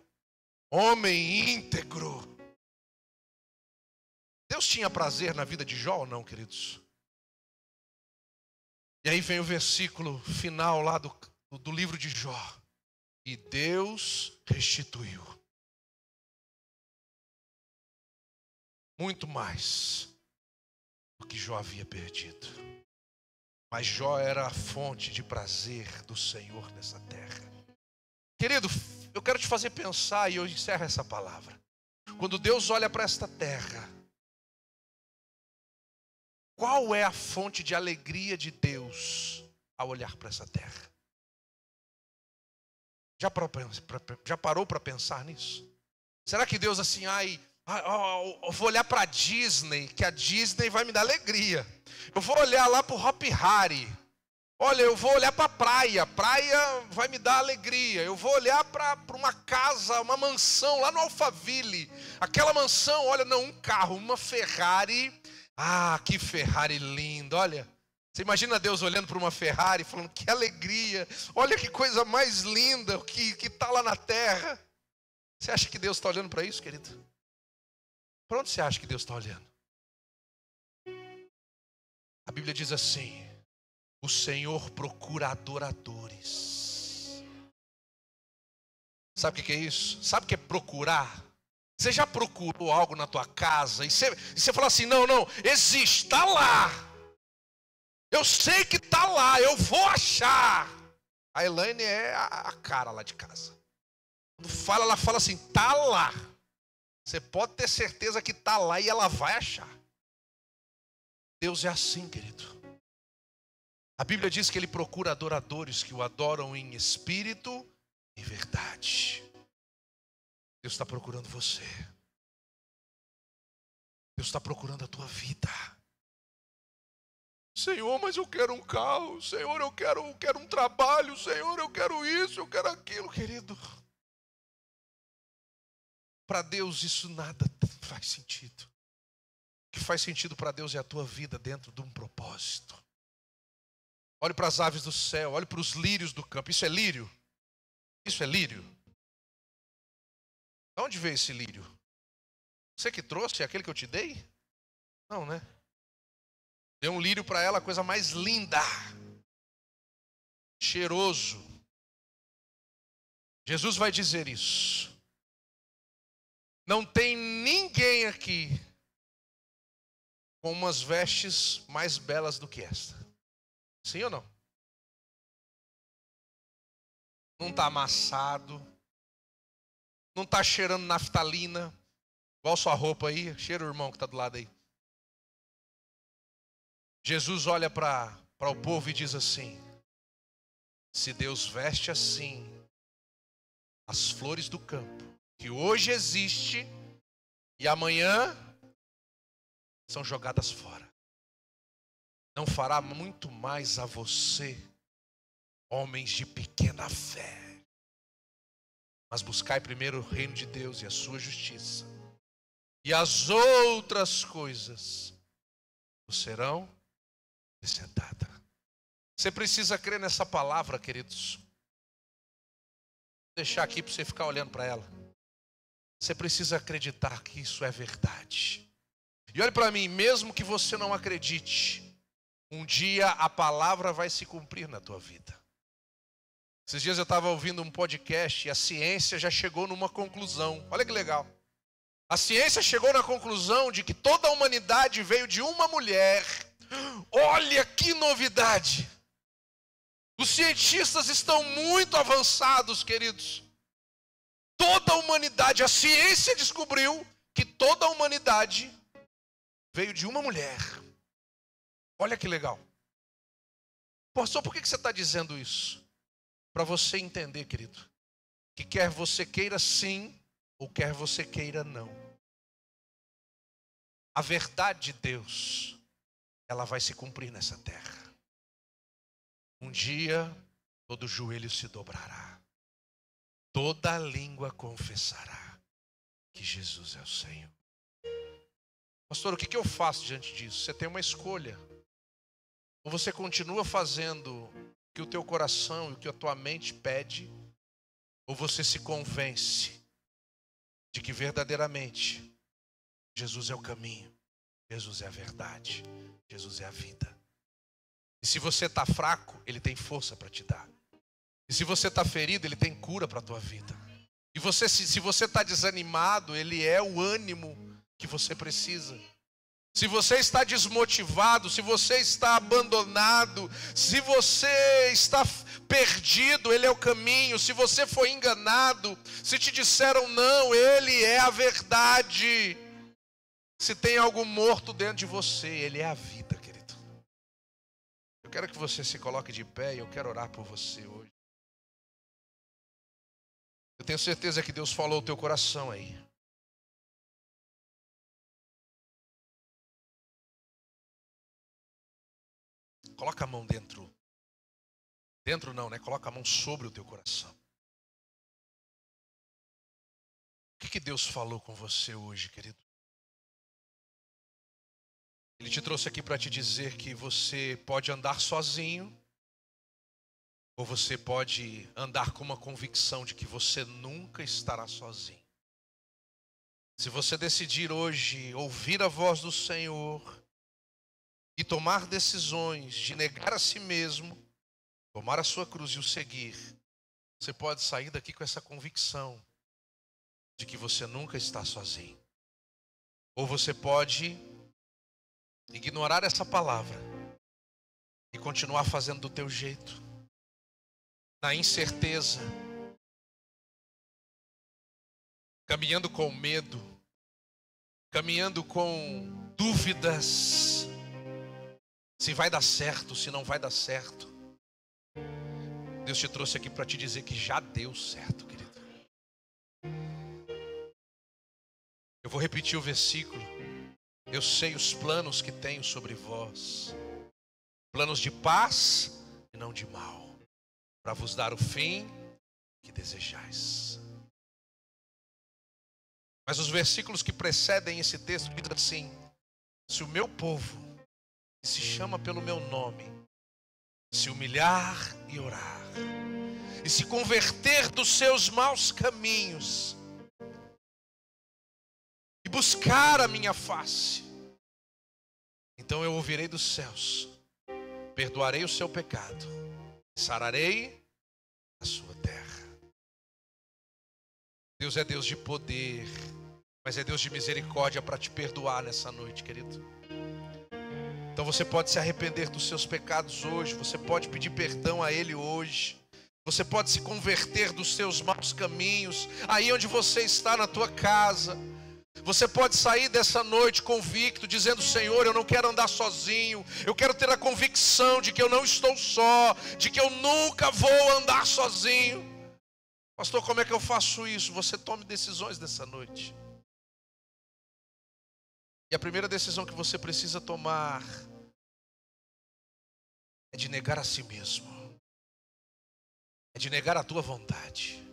homem íntegro. Deus tinha prazer na vida de Jó ou não, queridos? E aí vem o versículo final lá do livro de Jó. E Deus restituiu muito mais do que Jó havia perdido. Mas Jó era a fonte de prazer do Senhor nessa terra. Querido, eu quero te fazer pensar, e eu encerro essa palavra. Quando Deus olha para esta terra, qual é a fonte de alegria de Deus ao olhar para essa terra? Já parou para pensar nisso? Será que Deus assim, eu vou olhar para a Disney, que a Disney vai me dar alegria. Eu vou olhar lá para o Hopi Hari. Olha, eu vou olhar para a praia vai me dar alegria. Eu vou olhar para uma casa, uma mansão lá no Alphaville. Aquela mansão, olha, não, um carro, uma Ferrari. Ah, que Ferrari linda, olha. Você imagina Deus olhando para uma Ferrari, falando, que alegria. Olha que coisa mais linda que está lá na terra. Você acha que Deus está olhando para isso, querido? Para onde você acha que Deus está olhando? A Bíblia diz assim: o Senhor procura adoradores. Sabe o que é isso? Sabe o que é procurar? Você já procurou algo na tua casa e você fala assim, não, existe, está lá. Eu sei que está lá, eu vou achar. A Elaine é a cara lá de casa. Quando fala, ela fala assim, está lá. Você pode ter certeza que está lá e ela vai achar. Deus é assim, querido. A Bíblia diz que Ele procura adoradores que o adoram em espírito e verdade. Deus está procurando você. Deus está procurando a tua vida. Senhor, mas eu quero um carro. Senhor, eu quero um trabalho. Senhor, eu quero isso, eu quero aquilo, querido. Para Deus isso nada faz sentido. O que faz sentido para Deus é a tua vida dentro de um propósito. Olhe para as aves do céu, olhe para os lírios do campo. Isso é lírio? Isso é lírio? De onde veio esse lírio? Você que trouxe? É aquele que eu te dei? Não, né? Deu um lírio para ela, a coisa mais linda. Cheiroso. Jesus vai dizer isso. Não tem ninguém aqui com umas vestes mais belas do que esta. Sim ou não? Não está amassado. Não está cheirando naftalina. Igual sua roupa aí. Cheira o irmão que está do lado aí. Jesus olha para o povo e diz assim: se Deus veste assim as flores do campo, que hoje existe e amanhã são jogadas fora, não fará muito mais a você, homens de pequena fé. Mas buscai primeiro o reino de Deus e a sua justiça, e as outras coisas serão acrescentadas. Você precisa crer nessa palavra, queridos. Vou deixar aqui para você ficar olhando para ela. Você precisa acreditar que isso é verdade. E olhe para mim, mesmo que você não acredite, um dia a palavra vai se cumprir na tua vida. Esses dias eu estava ouvindo um podcast e a ciência já chegou numa conclusão. Olha que legal. A ciência chegou na conclusão de que toda a humanidade veio de uma mulher. Olha que novidade. Os cientistas estão muito avançados, queridos. Toda a humanidade, a ciência descobriu que toda a humanidade veio de uma mulher. Olha que legal. Pastor, por que você está dizendo isso? Para você entender, querido, que quer você queira sim, ou quer você queira não, a verdade de Deus, ela vai se cumprir nessa terra. Um dia, todo joelho se dobrará, toda língua confessará que Jesus é o Senhor. Pastor, o que eu faço diante disso? Você tem uma escolha. Ou você continua fazendo o que o teu coração e o que a tua mente pede, ou você se convence de que verdadeiramente Jesus é o caminho, Jesus é a verdade, Jesus é a vida. E se você está fraco, Ele tem força para te dar. E se você está ferido, Ele tem cura para a tua vida. E se você está desanimado, Ele é o ânimo que você precisa. Se você está desmotivado, se você está abandonado, se você está perdido, Ele é o caminho. Se você foi enganado, se te disseram não, Ele é a verdade. Se tem algo morto dentro de você, Ele é a vida, querido. Eu quero que você se coloque de pé e eu quero orar por você hoje. Eu tenho certeza que Deus falou o teu coração aí. Coloca a mão dentro. Dentro não, né? Coloca a mão sobre o teu coração. O que Deus falou com você hoje, querido? Ele te trouxe aqui para te dizer que você pode andar sozinho, ou você pode andar com uma convicção de que você nunca estará sozinho. Se você decidir hoje ouvir a voz do Senhor e tomar decisões de negar a si mesmo, tomar a sua cruz e o seguir, você pode sair daqui com essa convicção de que você nunca está sozinho. Ou você pode ignorar essa palavra e continuar fazendo do teu jeito, na incerteza, caminhando com medo, caminhando com dúvidas, se vai dar certo, se não vai dar certo. Deus te trouxe aqui para te dizer que já deu certo, querido. Eu vou repetir o versículo. Eu sei os planos que tenho sobre vós, planos de paz e não de mal, para vos dar o fim que desejais. Mas os versículos que precedem esse texto dizem assim: se o meu povo, que se chama pelo meu nome, se humilhar e orar, e se converter dos seus maus caminhos, e buscar a minha face, então eu ouvirei dos céus, perdoarei o seu pecado, sararei a sua terra. Deus é Deus de poder, mas é Deus de misericórdia para te perdoar nessa noite, querido. Então você pode se arrepender dos seus pecados hoje, você pode pedir perdão a Ele hoje, você pode se converter dos seus maus caminhos, aí onde você está na tua casa. Você pode sair dessa noite convicto, dizendo: Senhor, eu não quero andar sozinho, eu quero ter a convicção de que eu não estou só, de que eu nunca vou andar sozinho. Pastor, como é que eu faço isso? Você tome decisões nessa noite. E a primeira decisão que você precisa tomar é de negar a si mesmo, é de negar a tua vontade,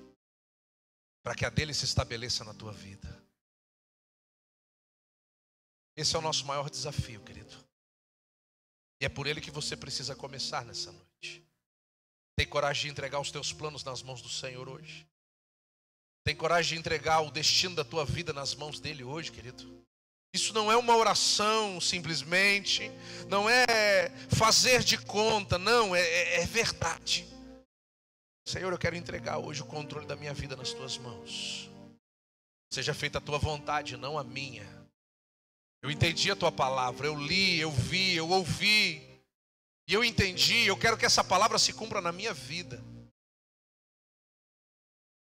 para que a dele se estabeleça na tua vida. Esse é o nosso maior desafio, querido. E é por ele que você precisa começar nessa noite. Tem coragem de entregar os teus planos nas mãos do Senhor hoje? Tem coragem de entregar o destino da tua vida nas mãos dele hoje, querido? Isso não é uma oração simplesmente, não é fazer de conta, não, é verdade. Senhor, eu quero entregar hoje o controle da minha vida nas tuas mãos. Seja feita a tua vontade, não a minha. Eu entendi a tua palavra, eu li, eu vi, eu ouvi, e eu entendi. Eu quero que essa palavra se cumpra na minha vida.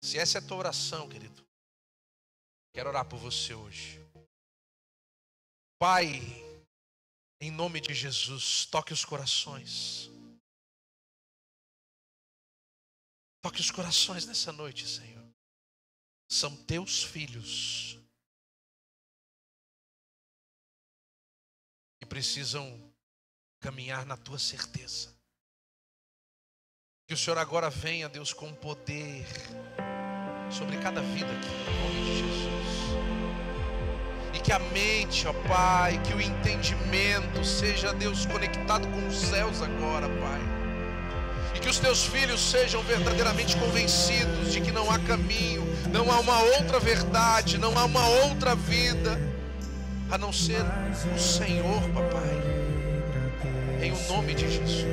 Se essa é a tua oração, querido, quero orar por você hoje. Pai, em nome de Jesus, toque os corações. Toque os corações nessa noite, Senhor. São teus filhos que precisam caminhar na tua certeza. Que o Senhor agora venha, Deus, com poder sobre cada vida aqui, em nome de Jesus. E que a mente, ó Pai, que o entendimento seja, Deus, conectado com os céus agora, Pai. E que os teus filhos sejam verdadeiramente convencidos de que não há caminho, não há uma outra verdade, não há uma outra vida, a não ser o Senhor, papai. Em o nome de Jesus.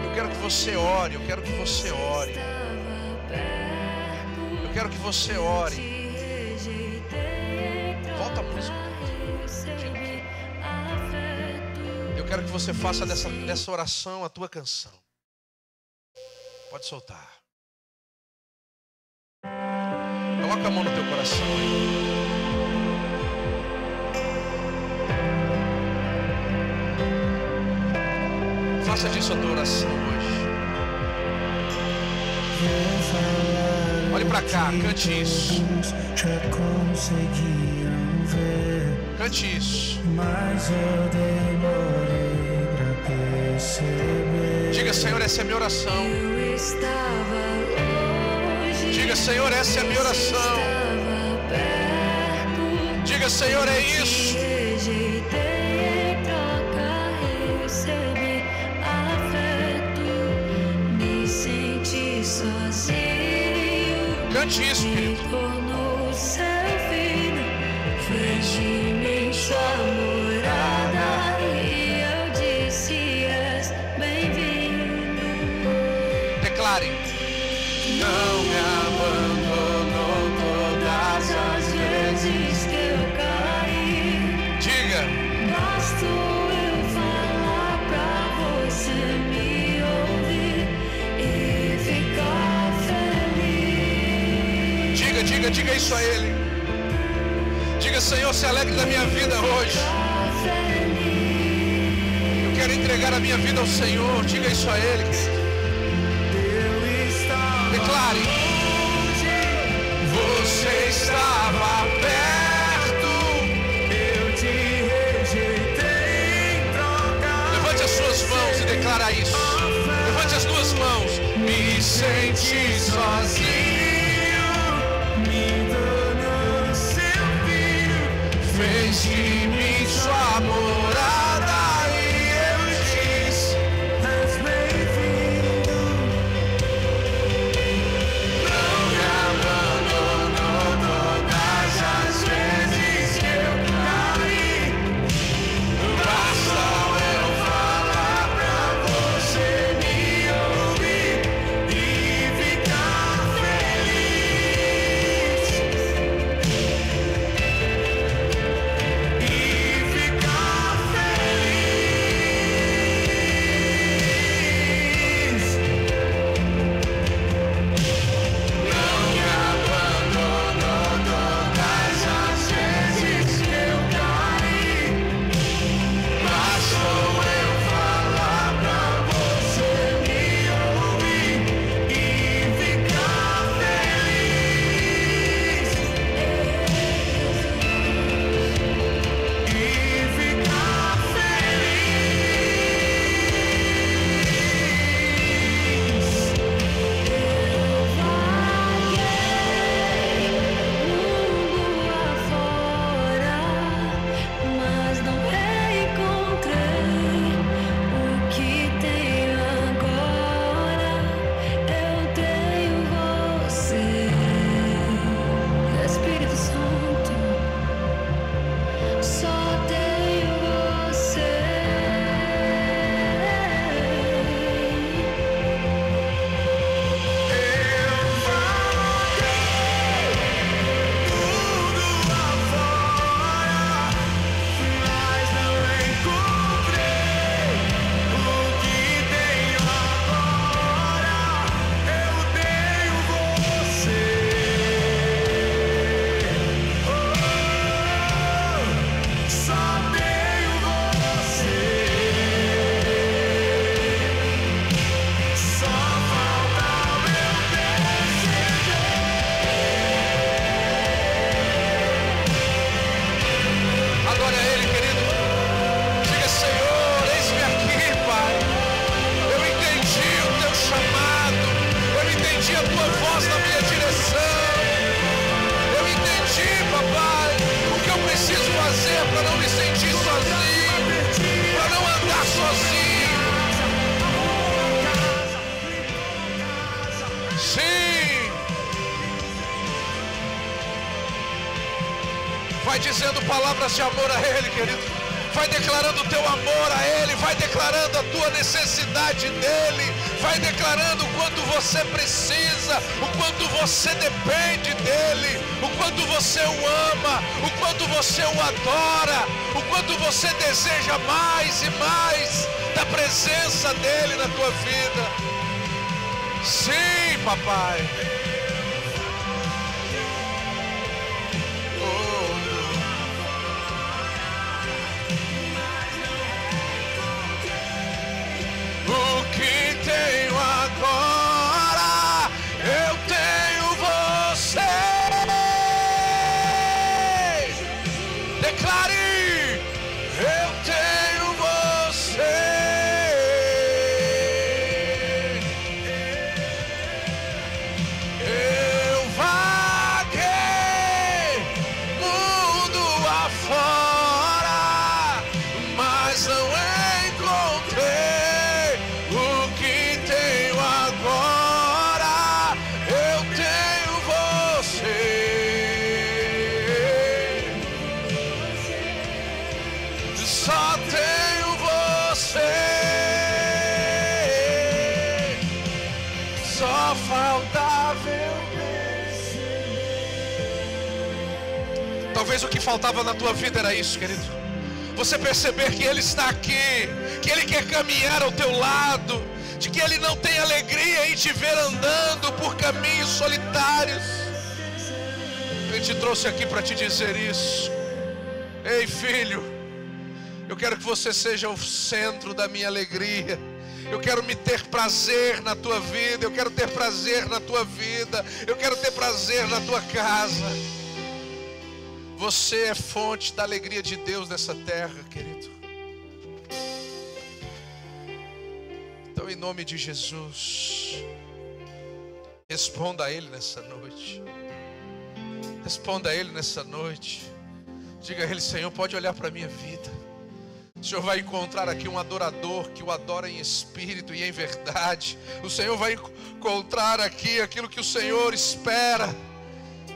Eu quero que você ore, eu quero que você ore. Eu quero que você ore. Volta a música. Eu quero que você faça dessa oração a tua canção. Pode soltar. Coloca a mão no teu coração aí. Faça disso a tua oração hoje. Olhe pra cá, cante isso. Já conseguiam ver, cante isso. mas eu demorei pra perceber. Diga, Senhor, essa é a minha oração. Eu estava longe. Diga, Senhor, essa é a minha oração. Estava perto. Diga, Senhor, é isso. Rejeitei em troca, recebi afeto. Me senti sozinho. Cante isso, querido. Tornou seu filho, fez de mim sua morada, e eu disse: és bem-vindo. Declare. Não me abandonou todas as vezes que eu caí. Diga. Basta eu falar pra você me ouvir e ficar feliz. Diga isso a Ele. Diga, Senhor, se alegre da minha vida hoje. Eu quero entregar a minha vida ao Senhor. Diga isso a Ele, querido. Declare. Você estava perto. Eu te rejeitei em troca. Levante as suas mãos e declara isso. Levante as duas mãos. Me senti sozinho. Me tornou seu filho, Fez de mim sua morada, e eu disse: és bem-vindo. não me abandonou todas as vezes que eu caí. Basta eu falar pra você me ouvir e ficar feliz. E ficar Vai dizendo palavras de amor a Ele, querido. Vai declarando o teu amor a Ele. Vai declarando a tua necessidade dEle. Vai declarando o quanto você precisa, o quanto você depende dEle, o quanto você o ama, o quanto você o adora, o quanto você deseja mais e mais da presença dEle na tua vida. Sim, papai. O que tenho agora, eu tenho você. Declare, eu tenho você. Eu vaguei mundo afora, mas não encontrei. Só tenho você, só faltava eu descer. Talvez o que faltava na tua vida era isso, querido. Você perceber que Ele está aqui, que Ele quer caminhar ao teu lado, de que Ele não tem alegria em te ver andando por caminhos solitários. Ele te trouxe aqui para te dizer isso. Ei, filho, eu quero que você seja o centro da minha alegria. Eu quero me ter prazer na tua vida. Eu quero ter prazer na tua vida. Eu quero ter prazer na tua casa. Você é fonte da alegria de Deus nessa terra, querido. Então, em nome de Jesus, responda a Ele nessa noite. Responda a Ele nessa noite. Diga a Ele: Senhor, pode olhar para a minha vida. O Senhor vai encontrar aqui um adorador que o adora em espírito e em verdade. O Senhor vai encontrar aqui aquilo que o Senhor espera.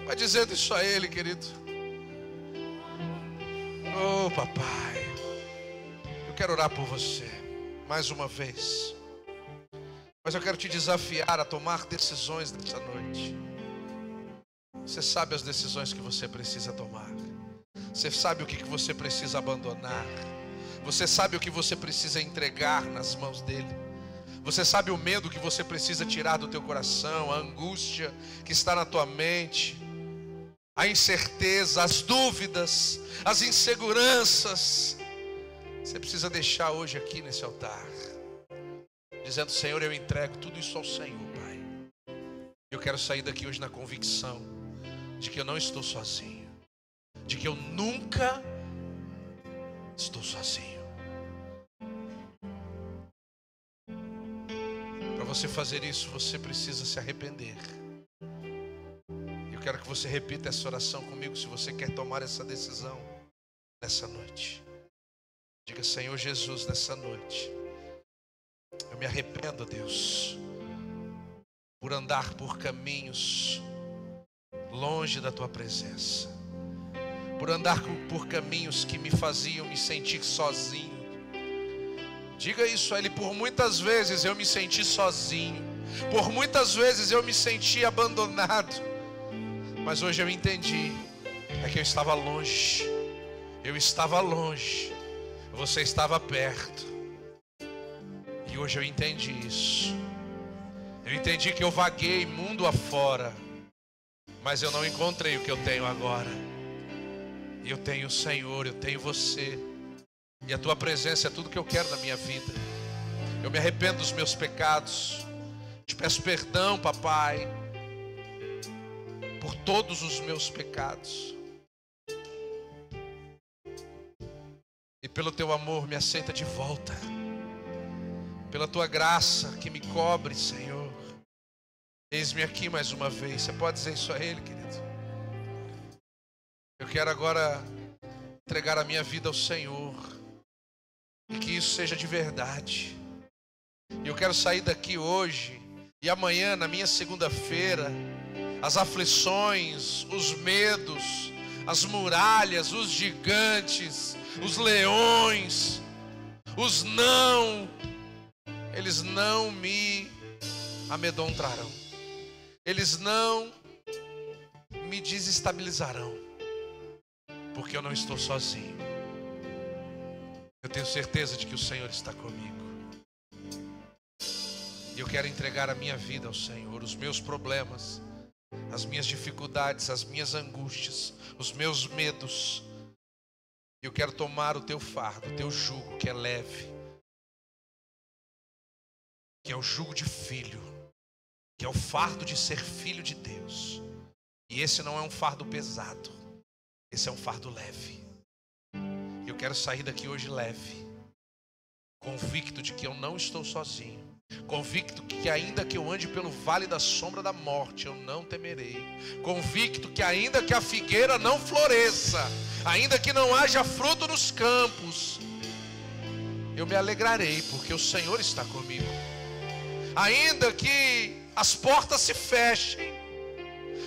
Vai dizendo isso a Ele, querido. Oh, papai, eu quero orar por você mais uma vez. Mas eu quero te desafiar a tomar decisões nessa noite. Você sabe as decisões que você precisa tomar. Você sabe o que você precisa abandonar. Você sabe o que você precisa entregar nas mãos dele. Você sabe o medo que você precisa tirar do teu coração, a angústia que está na tua mente, a incerteza, as dúvidas, as inseguranças. Você precisa deixar hoje aqui nesse altar, dizendo: Senhor, eu entrego tudo isso ao Senhor, Pai. Eu quero sair daqui hoje na convicção de que eu não estou sozinho, de que eu nunca estou sozinho. Para você fazer isso, você precisa se arrepender. Eu quero que você repita essa oração comigo, se você quer tomar essa decisão nessa noite. Diga: Senhor Jesus, nessa noite eu me arrependo, Deus, por andar por caminhos longe da tua presença, por andar por caminhos que me faziam me sentir sozinho. Diga isso a Ele: por muitas vezes eu me senti sozinho, por muitas vezes eu me senti abandonado, mas hoje eu entendi, é que eu estava longe. Eu estava longe, você estava perto. E hoje eu entendi isso. Eu entendi que eu vaguei mundo afora, mas eu não encontrei o que eu tenho agora. E eu tenho o Senhor, eu tenho você. E a tua presença é tudo que eu quero na minha vida. Eu me arrependo dos meus pecados. Te peço perdão, papai, por todos os meus pecados. E pelo teu amor me aceita de volta. Pela tua graça que me cobre, Senhor. Eis-me aqui mais uma vez. Você pode dizer isso a Ele, querido? Eu quero agora entregar a minha vida ao Senhor. E que isso seja de verdade. E eu quero sair daqui hoje e amanhã, na minha segunda-feira, as aflições, os medos, as muralhas, os gigantes, os leões, os não, eles não me amedrontarão. Eles não me desestabilizarão, porque eu não estou sozinho. Eu tenho certeza de que o Senhor está comigo. E eu quero entregar a minha vida ao Senhor, os meus problemas, as minhas dificuldades, as minhas angústias, os meus medos. Eu quero tomar o teu fardo, o teu jugo, que é leve, que é o jugo de filho, que é o fardo de ser filho de Deus. E esse não é um fardo pesado, esse é um fardo leve. E eu quero sair daqui hoje leve, convicto de que eu não estou sozinho, convicto que ainda que eu ande pelo vale da sombra da morte, eu não temerei, convicto que ainda que a figueira não floresça, ainda que não haja fruto nos campos, eu me alegrarei, porque o Senhor está comigo. Ainda que as portas se fechem,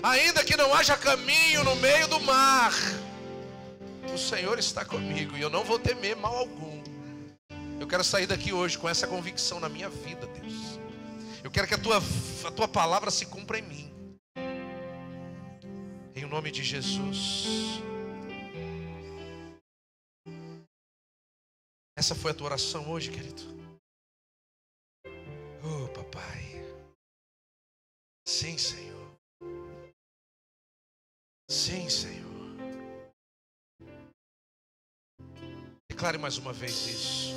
ainda que não haja caminho no meio do mar, o Senhor está comigo e eu não vou temer mal algum. Eu quero sair daqui hoje com essa convicção na minha vida, Deus. Eu quero que a tua palavra se cumpra em mim. Em nome de Jesus. Essa foi a tua oração hoje, querido? Oh, papai. Sim, Senhor. Sim, Senhor. Declare mais uma vez isso.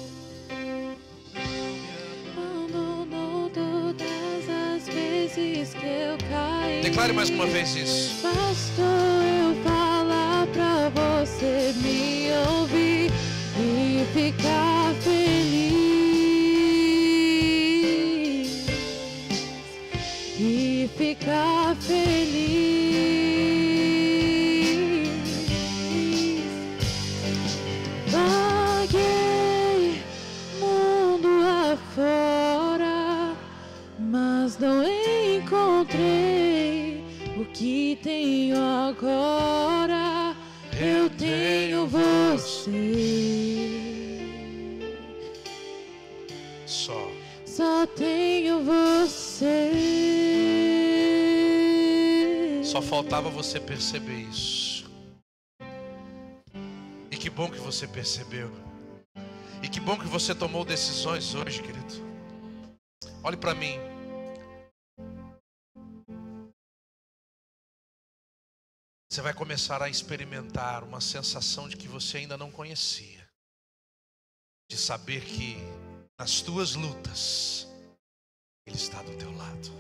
Abandonou todas as vezes que eu caí. Declare mais uma vez isso. Bastou eu falar pra você me ouvir e ficar feliz. E ficar feliz. Vaguei mundo afora, mas não encontrei o que tenho agora. Eu tenho você. Só tenho você. Só faltava você perceber isso. E que bom que você percebeu. E que bom que você tomou decisões hoje, querido. Olhe para mim. Você vai começar a experimentar uma sensação de que você ainda não conhecia. De saber que nas tuas lutas Ele está do teu lado.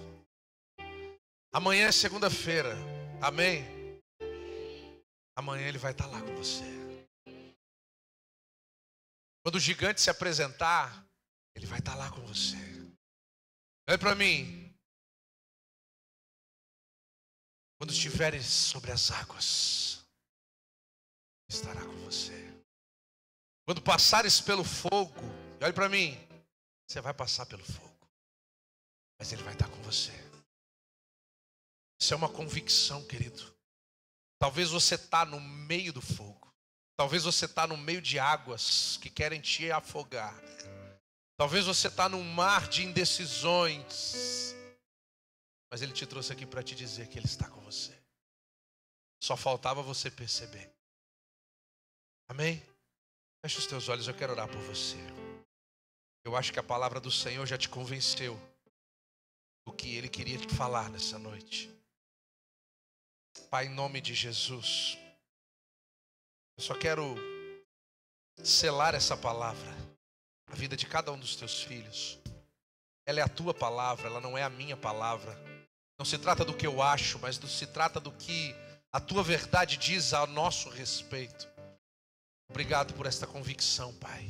Amanhã é segunda-feira. Amém? Amanhã Ele vai estar lá com você. Quando o gigante se apresentar, Ele vai estar lá com você. Olha para mim. Quando estiveres sobre as águas, Ele estará com você. Quando passares pelo fogo, olha para mim, você vai passar pelo fogo, mas Ele vai estar com você. Isso é uma convicção, querido. Talvez você está no meio do fogo. Talvez você está no meio de águas que querem te afogar. Talvez você está num mar de indecisões. Mas Ele te trouxe aqui para te dizer que Ele está com você. Só faltava você perceber. Amém? Feche os teus olhos, eu quero orar por você. Eu acho que a palavra do Senhor já te convenceu do que Ele queria te falar nessa noite. Pai, em nome de Jesus, eu só quero selar essa palavra na vida de cada um dos teus filhos. Ela é a tua palavra, ela não é a minha palavra. Não se trata do que eu acho, mas se trata do que a tua verdade diz a nosso respeito. Obrigado por esta convicção, Pai,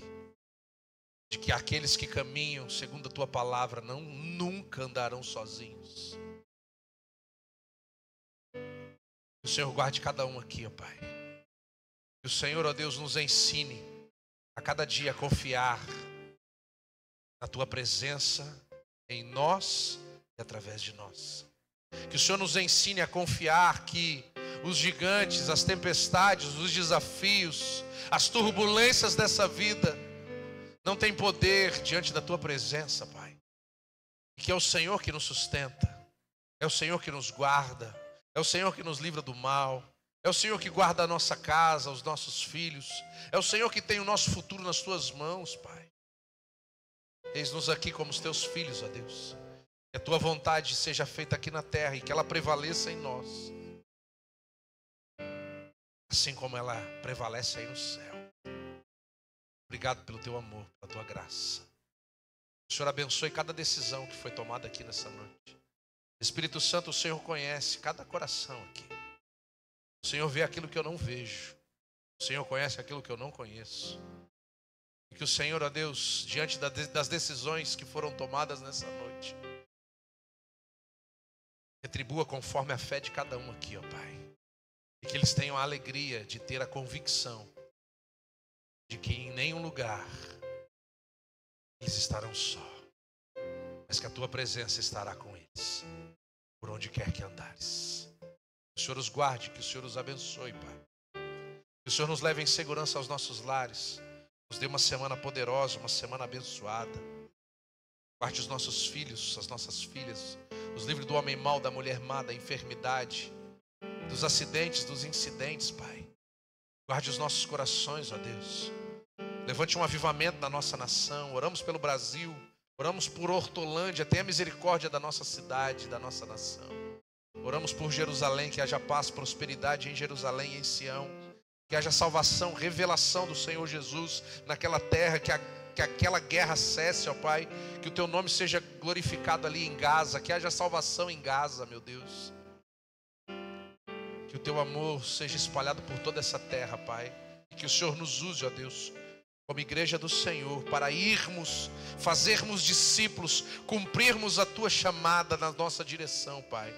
de que aqueles que caminham segundo a tua palavra nunca andarão sozinhos. Que o Senhor guarde cada um aqui, ó Pai. Que o Senhor, ó Deus, nos ensine a cada dia a confiar na tua presença em nós e através de nós. Que o Senhor nos ensine a confiar que os gigantes, as tempestades, os desafios, as turbulências dessa vida não tem poder diante da tua presença, Pai. E que é o Senhor que nos sustenta, é o Senhor que nos guarda, é o Senhor que nos livra do mal, é o Senhor que guarda a nossa casa, os nossos filhos, é o Senhor que tem o nosso futuro nas tuas mãos, Pai. Eis-nos aqui como os teus filhos, ó Deus. Que a tua vontade seja feita aqui na terra e que ela prevaleça em nós, assim como ela prevalece aí no céu. Obrigado pelo teu amor, pela tua graça. O Senhor abençoe cada decisão que foi tomada aqui nessa noite. Espírito Santo, o Senhor conhece cada coração aqui. O Senhor vê aquilo que eu não vejo. O Senhor conhece aquilo que eu não conheço. E que o Senhor, ó Deus, diante das decisões que foram tomadas nessa noite, retribua conforme a fé de cada um aqui, ó Pai. E que eles tenham a alegria de ter a convicção de que em nenhum lugar eles estarão só, mas que a tua presença estará com eles, por onde quer que andares. Que o Senhor os guarde, que o Senhor os abençoe, Pai. Que o Senhor nos leve em segurança aos nossos lares, nos dê uma semana poderosa, uma semana abençoada. Guarde os nossos filhos, as nossas filhas, nos livre do homem mau, da mulher má, da enfermidade, dos acidentes, dos incidentes, Pai. Guarde os nossos corações, ó Deus. Levante um avivamento na nossa nação. Oramos pelo Brasil, oramos por Hortolândia. Tenha misericórdia da nossa cidade, da nossa nação. Oramos por Jerusalém, que haja paz, prosperidade em Jerusalém e em Sião. Que haja salvação, revelação do Senhor Jesus naquela terra, que aquela guerra cesse, ó Pai. Que o teu nome seja glorificado ali em Gaza, que haja salvação em Gaza, meu Deus. Que o teu amor seja espalhado por toda essa terra, Pai. E que o Senhor nos use, ó Deus, como igreja do Senhor, para irmos, fazermos discípulos, cumprirmos a tua chamada na nossa direção, Pai.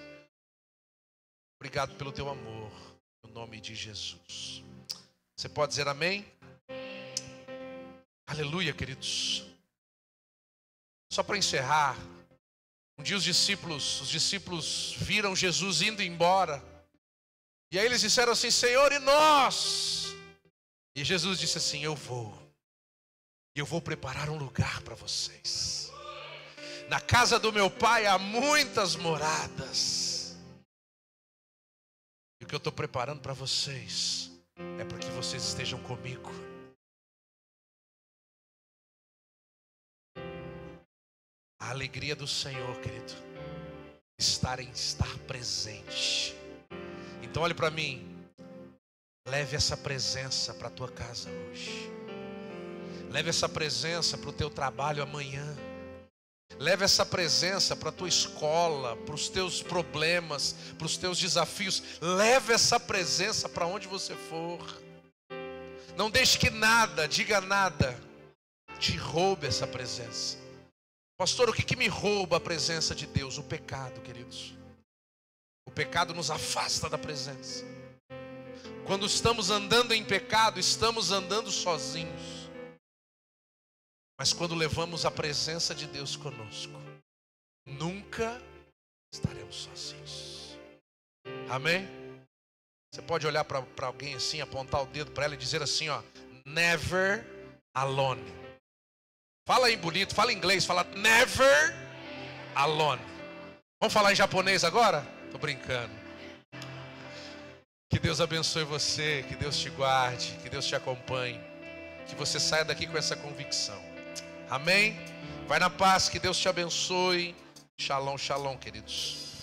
Obrigado pelo teu amor, no nome de Jesus. Você pode dizer amém? Aleluia, queridos. Só para encerrar, um dia os discípulos viram Jesus indo embora. E aí eles disseram assim: Senhor, e nós? E Jesus disse assim: eu vou preparar um lugar para vocês. Na casa do meu Pai há muitas moradas. E o que eu estou preparando para vocês é para que vocês estejam comigo. A alegria do Senhor, querido, estar presente. Então olhe para mim. Leve essa presença para a tua casa hoje. Leve essa presença para o teu trabalho amanhã. Leve essa presença para a tua escola, para os teus problemas, para os teus desafios. Leve essa presença para onde você for. Não deixe que nada, diga nada, te roube essa presença. Pastor, o que me rouba a presença de Deus? O pecado, queridos. O pecado nos afasta da presença. Quando estamos andando em pecado, estamos andando sozinhos. Mas quando levamos a presença de Deus conosco, nunca estaremos sozinhos. Amém? Você pode olhar para alguém assim, apontar o dedo para ela e dizer assim, ó: never alone. Fala aí bonito, fala em inglês, fala never alone. Vamos falar em japonês agora? Tô brincando. Que Deus abençoe você, que Deus te guarde, que Deus te acompanhe, que você saia daqui com essa convicção. Amém? Vai na paz, que Deus te abençoe. Shalom, shalom, queridos.